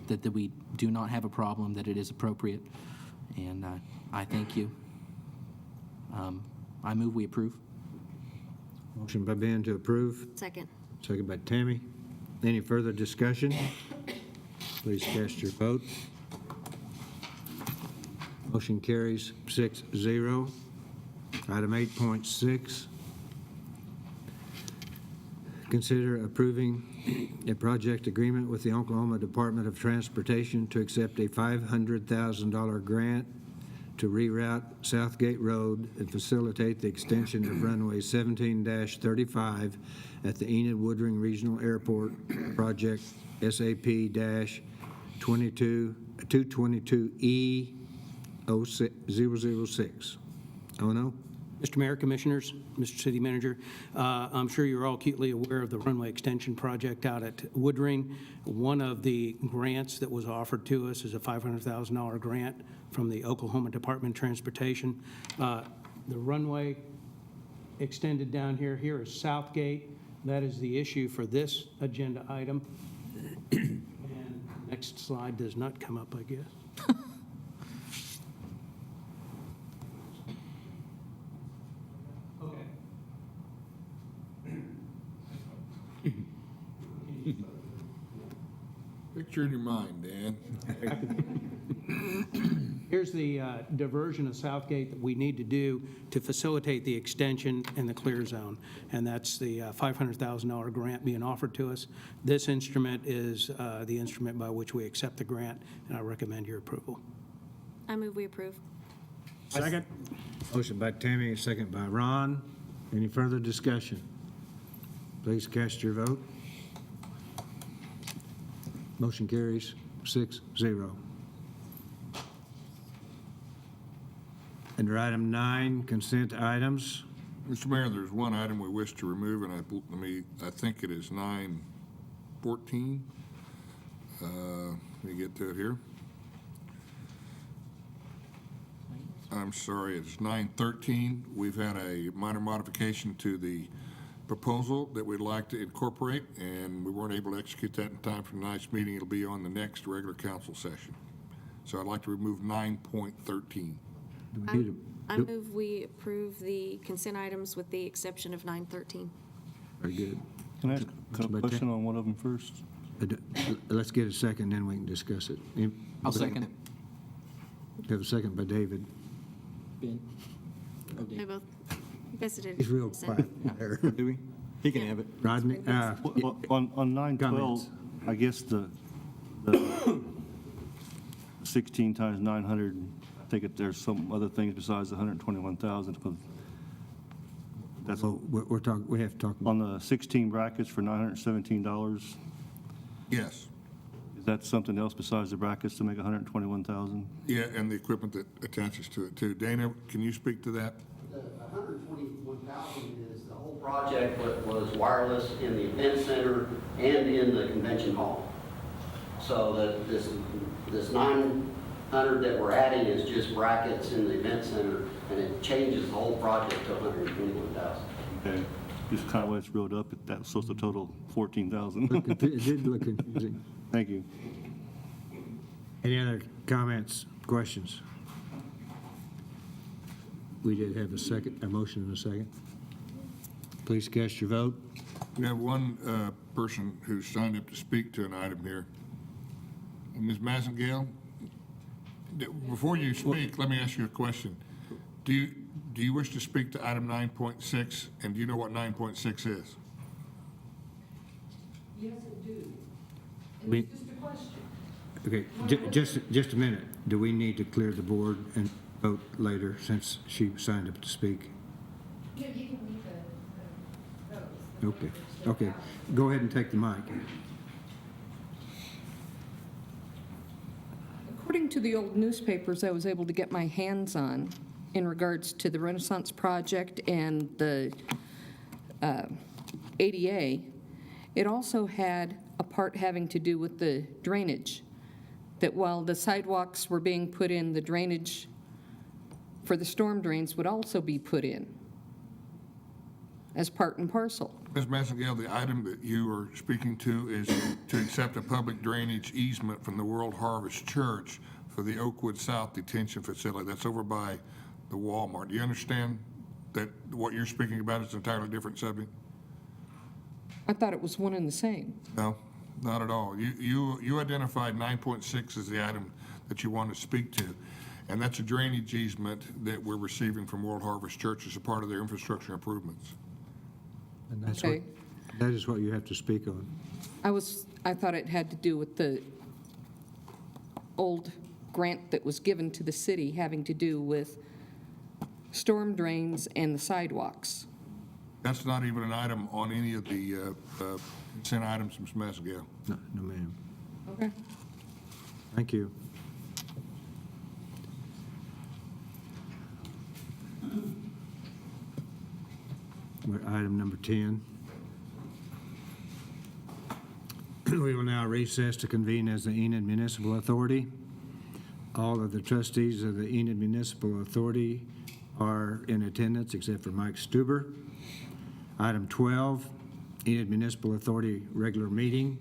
that we do not have a problem, that it is appropriate, and I thank you. I move we approve. Motion by Ben to approve, Second. second by Tammy. Any further discussion? Please cast your vote. Motion carries 6-0. Item 8.6. Consider approving a project agreement with the Oklahoma Department of Transportation to accept a $500,000 grant to reroute Southgate Road and facilitate the extension of runway 17-35 at the Enid Woodring Regional Airport, project SAP-222E006. Oh, no? Mr. Mayor, Commissioners, Mr. City Manager, I'm sure you're all acutely aware of the runway extension project out at Woodring. One of the grants that was offered to us is a $500,000 grant from the Oklahoma Department of Transportation. The runway extended down here. Here is Southgate. That is the issue for this agenda item. And next slide does not come up, I guess. Picture in your mind, Dan. Here's the diversion of Southgate that we need to do to facilitate the extension and the clear zone, and that's the $500,000 grant being offered to us. This instrument is the instrument by which we accept the grant, and I recommend your approval. I move we approve. Second. Motion by Tammy, second by Ron. Any further discussion? Please cast your vote. Motion carries 6-0. Under item 9, consent items. Mr. Mayor, there's one item we wish to remove, and I think it is 9:14. Let me get to it here. I'm sorry, it's 9:13. We've had a minor modification to the proposal that we'd like to incorporate, and we weren't able to execute that in time for tonight's meeting. It'll be on the next regular council session. So I'd like to remove 9.13. I move we approve the consent items with the exception of 9:13. Very good. Can I ask a question on one of them first? Let's get a second, then we can discuss it. I'll second it. Have a second by David. Ben? Oh, They Dave. both visited. He's real consent. quiet there. Do we? He can have it. Rodney? Well, on 912, Comments. I guess the 16 times 900, I think there's some other things besides the 121,000. That's Well, we have to talk about. on the 16 brackets for $917. Yes. Is that something else besides the brackets to make 121,000? Yeah, and the equipment that attaches to it, too. Dana, can you speak to that? The 121,000 is the whole project was wireless in the event center and in the convention hall. So that this 900 that we're adding is just brackets in the event center, and it changes the whole project to 121,000. Okay, just kind of way it's rolled up, that's supposed to total 14,000. It did look confusing. Thank you. Any other comments, questions? We did have a motion and a second. Please cast your vote. We have one person who's signed up to speak to an item here. Ms. Mazengale, before you speak, let me ask you a question. Do you wish to speak to item 9.6, and do you know what 9.6 is? Yes, I do. We- It's just a question. Okay, just a minute. Do we need to clear the board and vote later since she signed up to speak? Yeah, you can leave the votes. Okay. Go ahead and take the mic. According to the old newspapers I was able to get my hands on, in regards to the Renaissance Project and the ADA, it also had a part having to do with the drainage, that while the sidewalks were being put in, the drainage for the storm drains would also be put in as part and parcel. Ms. Massengale, the item that you are speaking to is to accept a public drainage easement from the World Harvest Church for the Oakwood South Detention Facility. That's over by the Walmart. Do you understand that what you're speaking about is an entirely different subject? I thought it was one and the same. No, not at all. You identified 9.6 as the item that you want to speak to, and that's a drainage easement that we're receiving from World Harvest Church as a part of their infrastructure improvements. And that's what, Okay. that is what you have to speak on. I thought it had to do with the old grant that was given to the city having to do with storm drains and the sidewalks. That's not even an item on any of the consent items, Ms. Massengale. No, no, ma'am. Okay. Thank you. We're at item number 10. We will now recess to convene as the Enid Municipal Authority. All of the trustees of the Enid Municipal Authority are in attendance except for Mike Stuber. Item 12, Enid Municipal Authority regular meeting.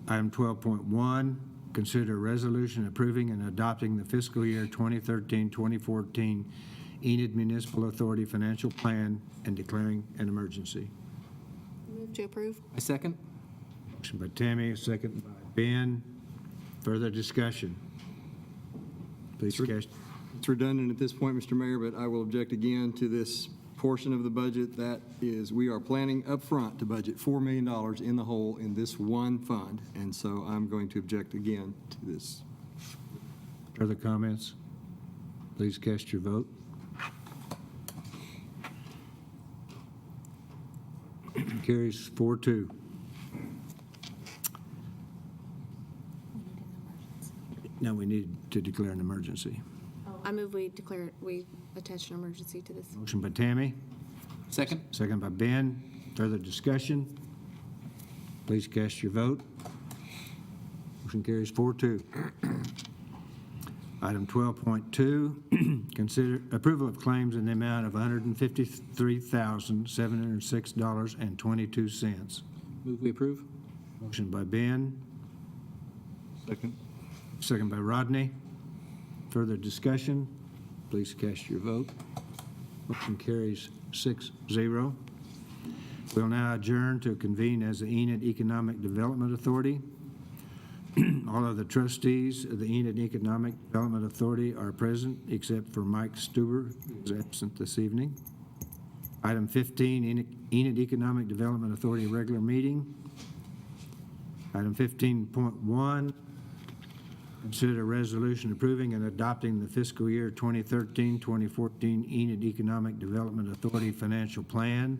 Item 12.1, consider a resolution approving and adopting the fiscal year 2013-2014 Enid Municipal Authority financial plan and declaring an emergency. Move to approve. I second. Motion by Tammy, second by Ben. Further discussion? Please cast. It's redundant at this point, Mr. Mayor, but I will object again to this portion of the budget. That is, we are planning upfront to budget $4 million in the hole in this one fund, and so I'm going to object again to this. Further comments? Please cast your vote. Carries 4-2. Now we need to declare an emergency. I move we attach an emergency to this. Motion by Tammy, Second. second by Ben. Further discussion? Please cast your vote. Motion carries 4-2. Item 12.2, consider approval of claims in the amount of $153,706.22. Move we approve. Motion by Ben, Second. second by Rodney. Further discussion? Please cast your vote. Motion carries 6-0. We'll now adjourn to convene as the Enid Economic Development Authority. All of the trustees of the Enid Economic Development Authority are present, except for Mike Stuber, who is absent this evening. Item 15, Enid Economic Development Authority regular meeting. Item 15.1, consider a resolution approving and adopting the fiscal year 2013-2014 Enid Economic Development Authority financial plan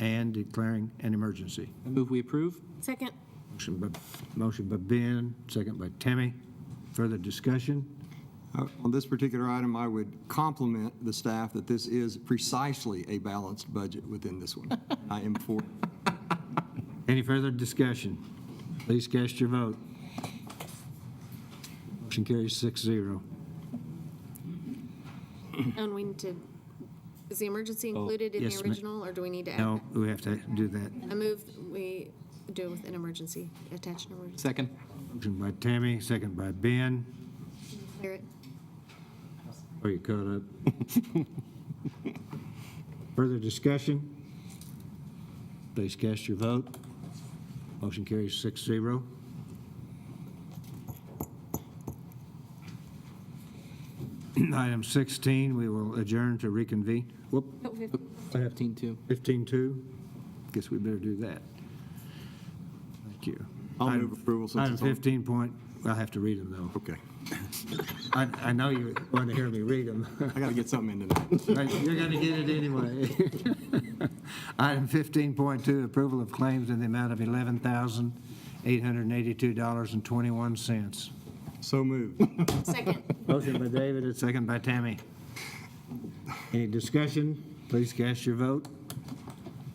and declaring an emergency. I move we approve. Second. Motion by Ben, second by Tammy. Further discussion? On this particular item, I would compliment the staff that this is precisely a balanced budget within this one. I am for. Any further discussion? Please cast your vote. Motion carries 6-0. And we need to, is the emergency included in yes, the ma'am. original, or do we need to add No, that? we have to do that. I move we do it with an emergency, attach an emergency. Second. Motion by Tammy, second by Ben. Clear it. Are you caught up? Further discussion? Please cast your vote. Motion carries 6-0. Item 16, we will adjourn to reconvene. Whoop, 15-2. 15-2. Guess we better do that. Thank you. I'll Item- move approval since Item it's on. 15 point, I'll have to read them though. Okay. I know you want to hear me read them. I got to get something in tonight. Right, you're going to get it anyway. Item 15.2, approval of claims in the amount of $11,882.21. So moved. Second. Motion by David and second by Tammy. Any discussion? Please cast your vote.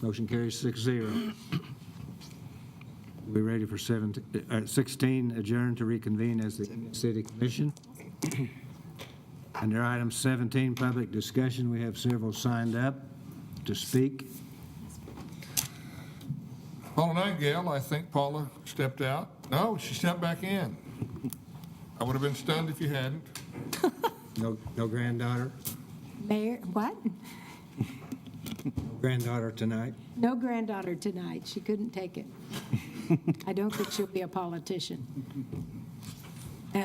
Motion carries 6-0. We ready for 16, adjourn to reconvene as the City Commission. Under item 17, public discussion, we have several signed up to speak. Paula Nightingale, I think Paula stepped out. No, she stepped back in. I would have been stunned if you hadn't. No granddaughter? Mayor, what? Granddaughter tonight? No granddaughter tonight. She couldn't take it. I don't think she'll be a politician.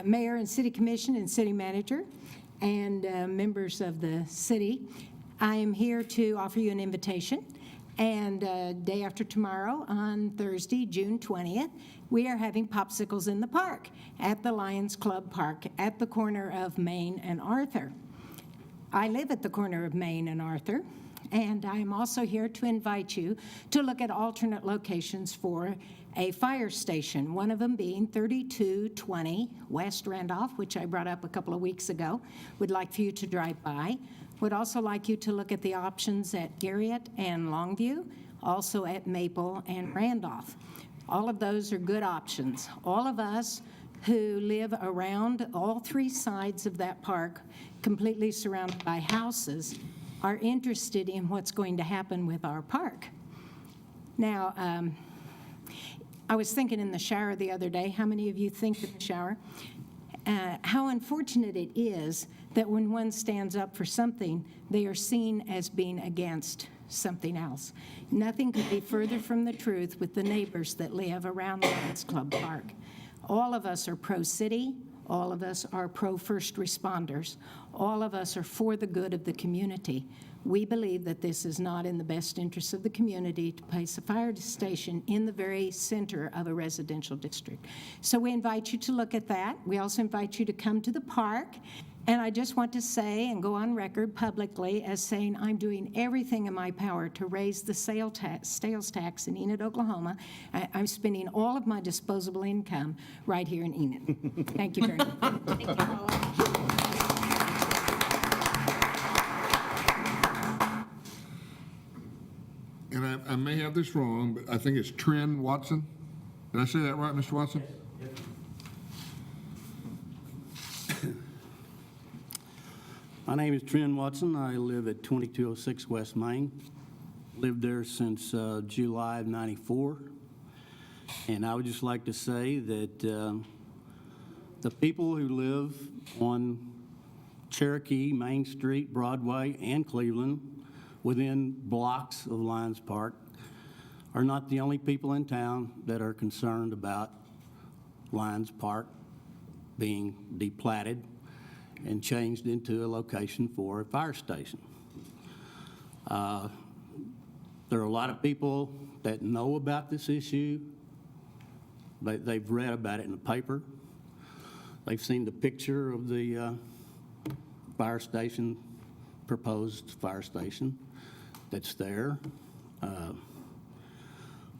Mayor and City Commission and City Manager and members of the city, I am here to offer you an invitation. And day after tomorrow, on Thursday, June 20th, we are having popsicles in the park at the Lions Club Park at the corner of Main and Arthur. I live at the corner of Main and Arthur, and I am also here to invite you to look at alternate locations for a fire station, one of them being 3220 West Randolph, which I brought up a couple of weeks ago. Would like for you to drive by. Would also like you to look at the options at Garriott and Longview, also at Maple and Randolph. All of those are good options. All of us who live around all three sides of that park, completely surrounded by houses, are interested in what's going to happen with our park. Now, I was thinking in the shower the other day, how many of you think in the shower? How unfortunate it is that when one stands up for something, they are seen as being against something else. Nothing could be further from the truth with the neighbors that live around Lions Club Park. All of us are pro-city. All of us are pro-first responders. All of us are for the good of the community. We believe that this is not in the best interest of the community to place a fire station in the very center of a residential district. So we invite you to look at that. We also invite you to come to the park. And I just want to say and go on record publicly as saying I'm doing everything in my power to raise the sales tax in Enid, Oklahoma. I'm spending all of my disposable income right here in Enid. Thank you very much. Thank you, Paula. And I may have this wrong, but I think it's Tren Watson. Did I say that right, Mr. Watson? My name is Tren Watson. I live at 2206 West Main. Lived there since July of '94. And I would just like to say that the people who live on Cherokee, Main Street, Broadway, and Cleveland, within blocks of Lions Park, are not the only people in town that are concerned about Lions Park being deplatted and changed into a location for a fire station. There are a lot of people that know about this issue. They've read about it in the paper. They've seen the picture of the fire station, proposed fire station that's there.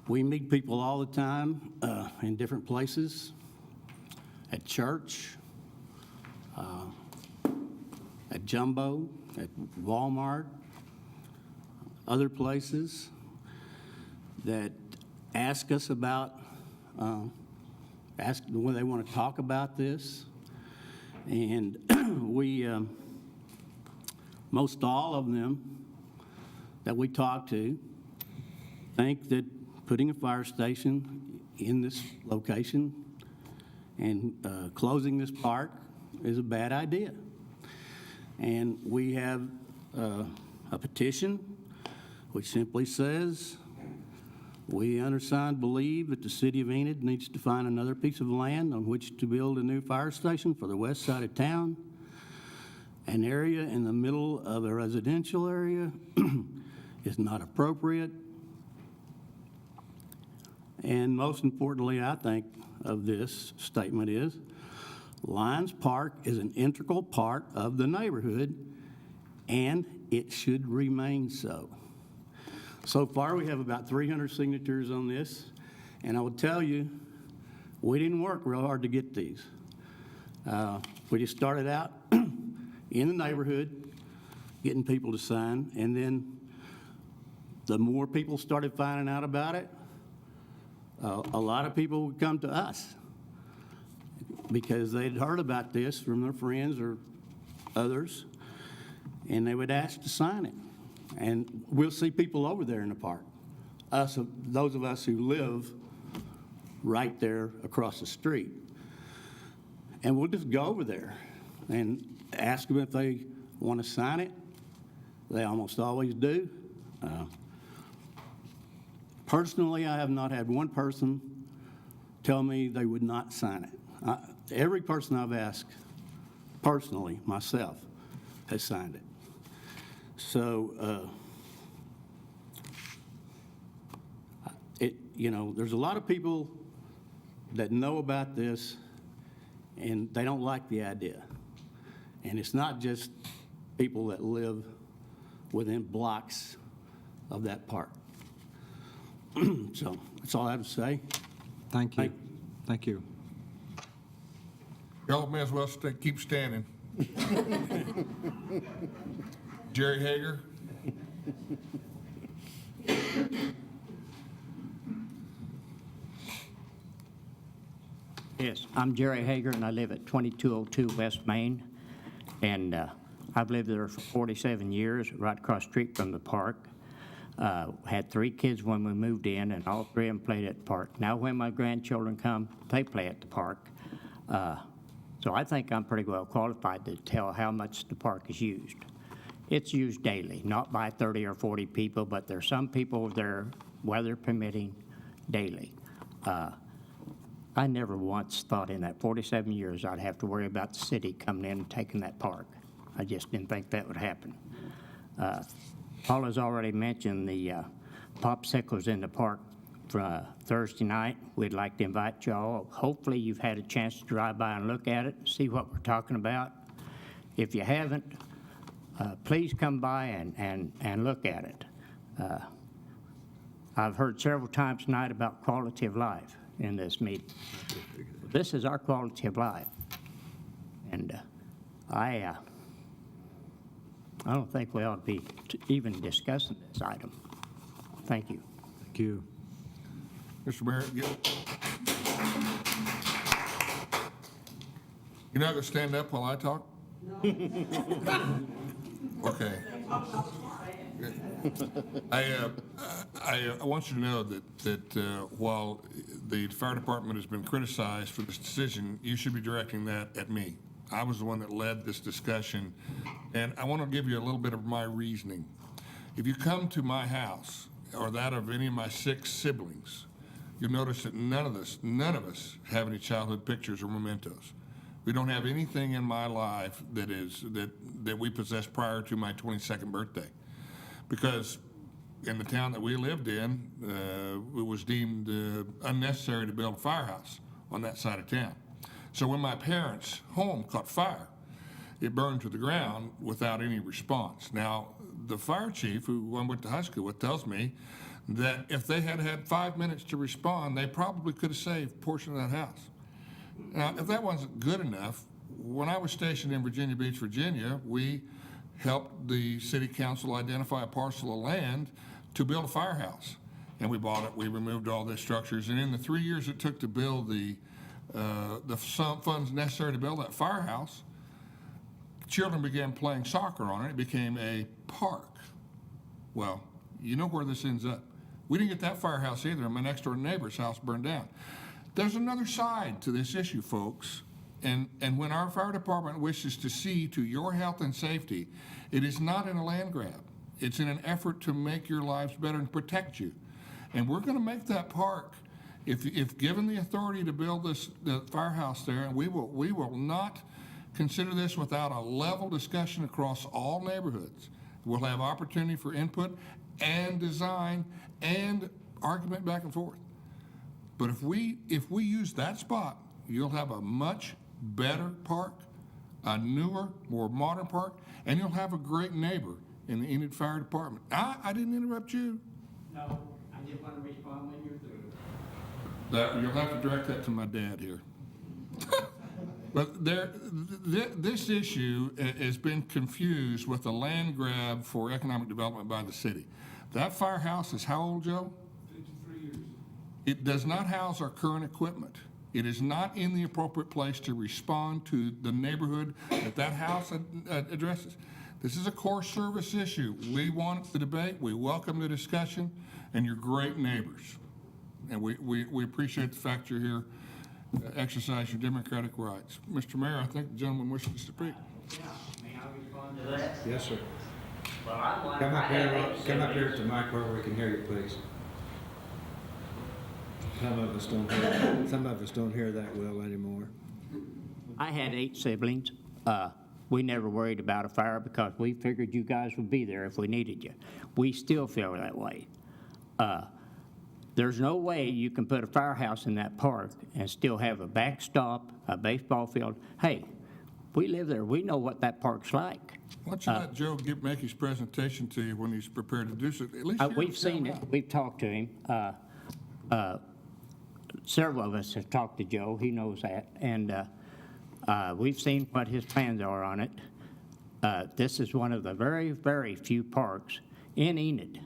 We meet people all the time in different places, at church, at Jumbo, at Walmart, other places that ask us about, ask when they want to talk about this. And we, most all of them that we talk to think that putting a fire station in this location and closing this park is a bad idea. And we have a petition which simply says, we undersigned believe that the city of Enid needs to find another piece of land on which to build a new fire station for the west side of town. An area in the middle of a residential area is not appropriate. And most importantly, I think, of this statement is, Lions Park is an integral part of the neighborhood, and it should remain so. So far, we have about 300 signatures on this, and I will tell you, we didn't work real hard to get these. We just started out in the neighborhood, getting people to sign, and then the more people started finding out about it, a lot of people would come to us because they'd heard about this from their friends or others, and they would ask to sign it. And we'll see people over there in the park. Those of us who live right there across the street. And we'll just go over there and ask them if they want to sign it. They almost always do. Personally, I have not had one person tell me they would not sign it. Every person I've asked, personally, myself, has signed it. So, there's a lot of people that know about this, and they don't like the idea. And it's not just people that live within blocks of that park. So that's all I have to say. Thank you. Thank you. Y'all may as well keep standing. Jerry Hager. Yes, I'm Jerry Hager, and I live at 2202 West Main. And I've lived there for 47 years, right across the street from the park. Had 3 kids when we moved in, and all 3 of them played at the park. Now when my grandchildren come, they play at the park. So I think I'm pretty well qualified to tell how much the park is used. It's used daily, not by 30 or 40 people, but there's some people there, weather permitting, daily. I never once thought in that 47 years I'd have to worry about the city coming in and taking that park. I just didn't think that would happen. Paula's already mentioned the popsicles in the park for Thursday night. We'd like to invite y'all. Hopefully you've had a chance to drive by and look at it, see what we're talking about. If you haven't, please come by and look at it. I've heard several times tonight about quality of life in this meeting. This is our quality of life. And I don't think we ought to be even discussing this item. Thank you. Thank you. Mr. Barrett, you're not going to stand up while I talk? No. Okay. I want you to know that while the fire department has been criticized for this decision, you should be directing that at me. I was the one that led this discussion, and I want to give you a little bit of my reasoning. If you come to my house or that of any of my 6 siblings, you'll notice that none of us have any childhood pictures or mementos. We don't have anything in my life that we possessed prior to my 22nd birthday, because in the town that we lived in, it was deemed unnecessary to build a firehouse on that side of town. So when my parents' home caught fire, it burned to the ground without any response. Now, the fire chief, who I went to high school with, tells me that if they had had 5 minutes to respond, they probably could have saved a portion of that house. Now, if that wasn't good enough, when I was stationed in Virginia Beach, Virginia, we helped the city council identify a parcel of land to build a firehouse. And we bought it, we removed all the structures, and in the 3 years it took to build the funds necessary to build that firehouse, children began playing soccer on it. It became a park. Well, you know where this ends up. We didn't get that firehouse either, and my next door neighbor's house burned down. There's another side to this issue, folks. And when our fire department wishes to see to your health and safety, it is not in a land grab. It's in an effort to make your lives better and protect you. And we're going to make that park, if given the authority to build the firehouse there, and we will not consider this without a level discussion across all neighborhoods. We'll have opportunity for input and design and argument back and forth. But if we use that spot, you'll have a much better park, a newer, more modern park, and you'll have a great neighbor in the Enid Fire Department. I didn't interrupt you. No, I just want to respond when you're through. You'll have to direct that to my dad here. But this issue has been confused with a land grab for economic development by the city. That firehouse is how old, Joe? 53 years. It does not house our current equipment. It is not in the appropriate place to respond to the neighborhood that house addresses. This is a core service issue. We want the debate, we welcome the discussion, and you're great neighbors. And we appreciate the fact you're here, exercise your democratic rights. Mr. Mayor, I think the gentleman wishes to speak. May I respond to that? Yes, sir. Well, I'm one, Come I up have here, 8 come up here siblings. to the mic where we can hear you, please. Some of us don't hear that well anymore. I had 8 siblings. We never worried about a fire because we figured you guys would be there if we needed you. We still feel that way. There's no way you can put a firehouse in that park and still have a backstop, a baseball field. Hey, we live there. We know what that park's like. Why don't you let Joe make his presentation to you when he's prepared to do so? At least hear We've him seen out it. loud. We've talked to him. Several of us have talked to Joe. He knows that. And we've seen what his plans are on it. This is one of the very, very few parks in Enid,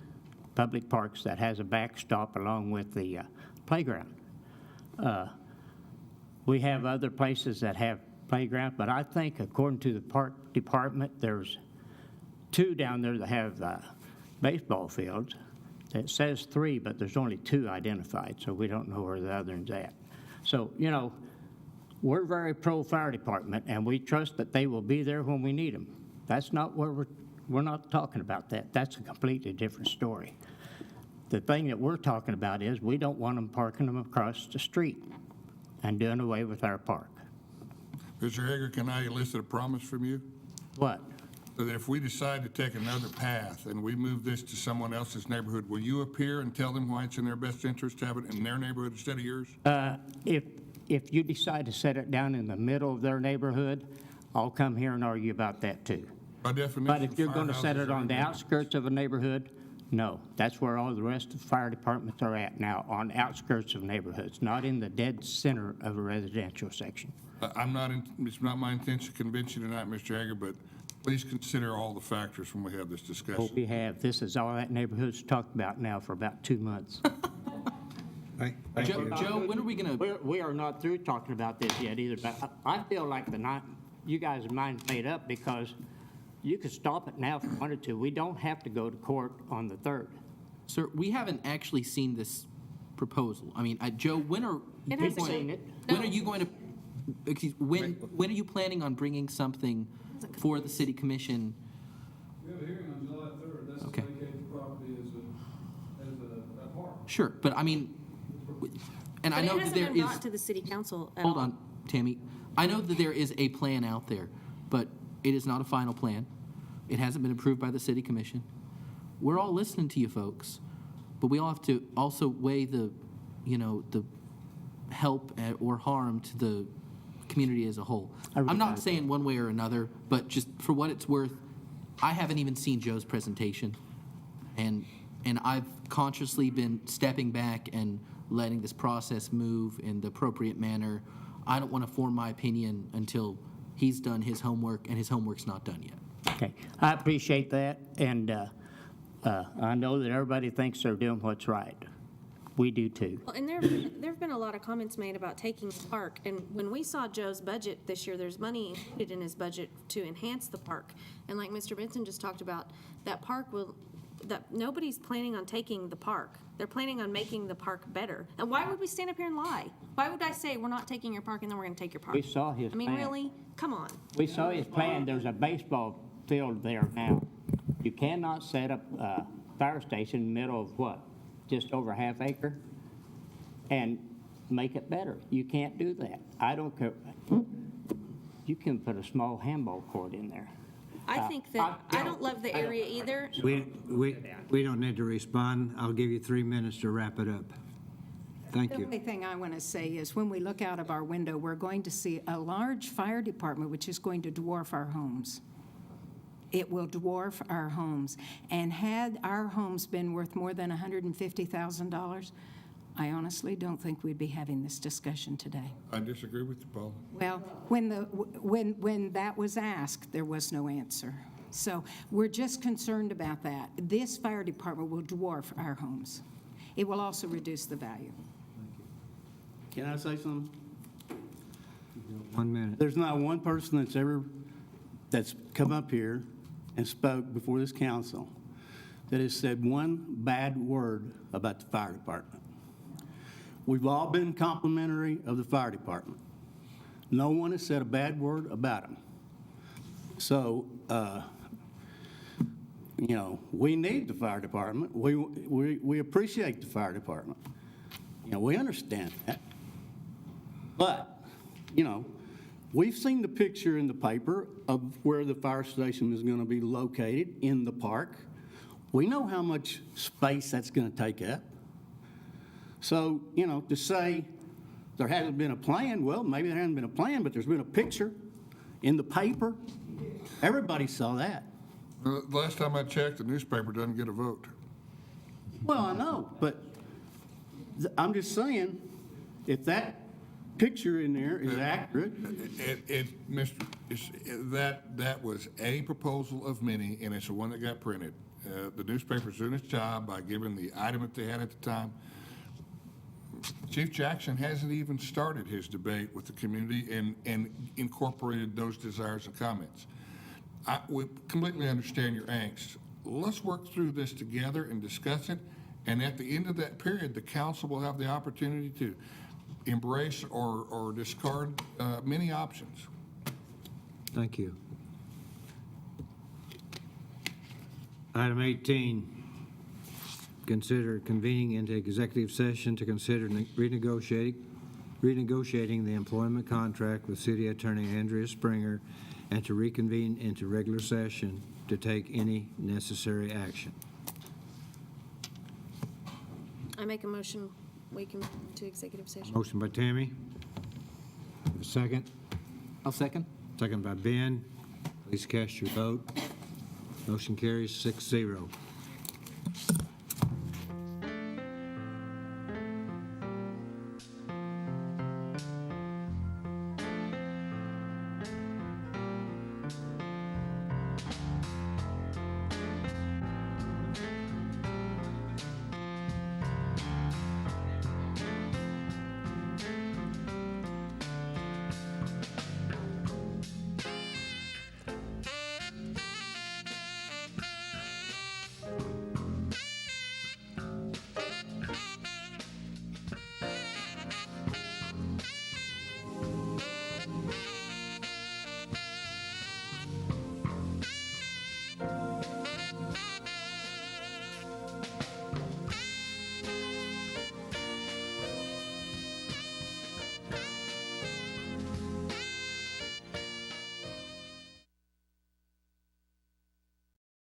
public parks, that has a backstop along with the playground. We have other places that have playground, but I think according to the park department, there's 2 down there that have baseball fields. It says 3, but there's only 2 identified, so we don't know where the other one's at. So, you know, we're very pro-fire department, and we trust that they will be there when we need them. That's not where we're not talking about that. That's a completely different story. The thing that we're talking about is we don't want them parking them across the street and doing away with our park. Mr. Hager, can I elicit a promise from you? What? That if we decide to take another path and we move this to someone else's neighborhood, will you appear and tell them why it's in their best interest to have it in their neighborhood instead of yours? If you decide to set it down in the middle of their neighborhood, I'll come here and argue about that too. By definition, But if you're going to set firehouses it are on in the there. outskirts of a neighborhood, no. That's where all the rest of the fire departments are at now, on outskirts of neighborhoods, not in the dead center of a residential section. It's not my intention to convince you tonight, Mr. Hager, but please consider all the factors when we have this What discussion. we have, this is all that neighborhood's talked about now for about 2 months. Joe, when are we going to? We are not through talking about this yet either, but I feel like you guys' mind's made up because you could stop it now if you wanted to. We don't have to go to court on the 3rd. Sir, we haven't actually seen this proposal. I mean, Joe, when are It hasn't seen it. When are you going to? When are you planning on bringing something for the city commission? We have a hearing on July 3rd. That's to Okay. vacate the property as a park. Sure, but I mean, and I know that there But it hasn't been is. brought to the city council at all. Hold on, Tammy. I know that there is a plan out there, but it is not a final plan. It hasn't been approved by the city commission. We're all listening to you folks, but we all have to also weigh the help or harm to the community as a whole. I'm not saying one way or another, but just for what it's worth, I haven't even seen Joe's presentation, and I've consciously been stepping back and letting this process move in the appropriate manner. I don't want to form my opinion until he's done his homework, and his homework's not done yet. Okay, I appreciate that, and I know that everybody thinks they're doing what's right. We do too. Well, and there've been a lot of comments made about taking the park, and when we saw Joe's budget this year, there's money included in his budget to enhance the park. And like Mr. Benson just talked about, that nobody's planning on taking the park. They're planning on making the park better. And why would we stand up here and lie? Why would I say we're not taking your park and then we're gonna take your park? We saw his I mean, plan. really? Come on. We saw his plan, there's a baseball field there now. You cannot set up a fire station in the middle of what? Just over a half acre? And make it better. You can't do that. I don't care. You can put a small handball court in there. I think that, I don't love the area either. We don't need to respond. I'll give you 3 minutes to wrap it up. Thank The you. only thing I want to say is when we look out of our window, we're going to see a large fire department, which is going to dwarf our homes. It will dwarf our homes. And had our homes been worth more than $150,000, I honestly don't think we'd be having this discussion today. I disagree with you, Paul. Well, when that was asked, there was no answer. So we're just concerned about that. This fire department will dwarf our homes. It will also reduce the value. Can I say something? 1 minute. There's not one person that's come up here and spoke before this council that has said one bad word about the fire department. We've all been complimentary of the fire department. No one has said a bad word about them. So, we need the fire department. We appreciate the fire department. We understand that. But, we've seen the picture in the paper of where the fire station is going to be located in the park. We know how much space that's going to take up. So, to say there hasn't been a plan, well, maybe there hasn't been a plan, but there's been a picture in the paper. Everybody saw that. The last time I checked, the newspaper doesn't get a vote. Well, I know, but I'm just saying, if that picture in there is accurate. That was a proposal of many, and it's the one that got printed. The newspaper's doing its job by giving the item that they had at the time. Chief Jackson hasn't even started his debate with the community and incorporated those desires and comments. We completely understand your angst. Let's work through this together and discuss it, and at the end of that period, the council will have the opportunity to embrace or discard many options. Thank you. Item 18, consider convening into executive session to consider renegotiating the employment contract with City Attorney Andrea Springer and to reconvene into regular session to take any necessary action. I make a motion, we can move to executive session. Motion by Tammy. A second. I'll second. Second by Ben. Please cast your vote. Motion carries 6-0.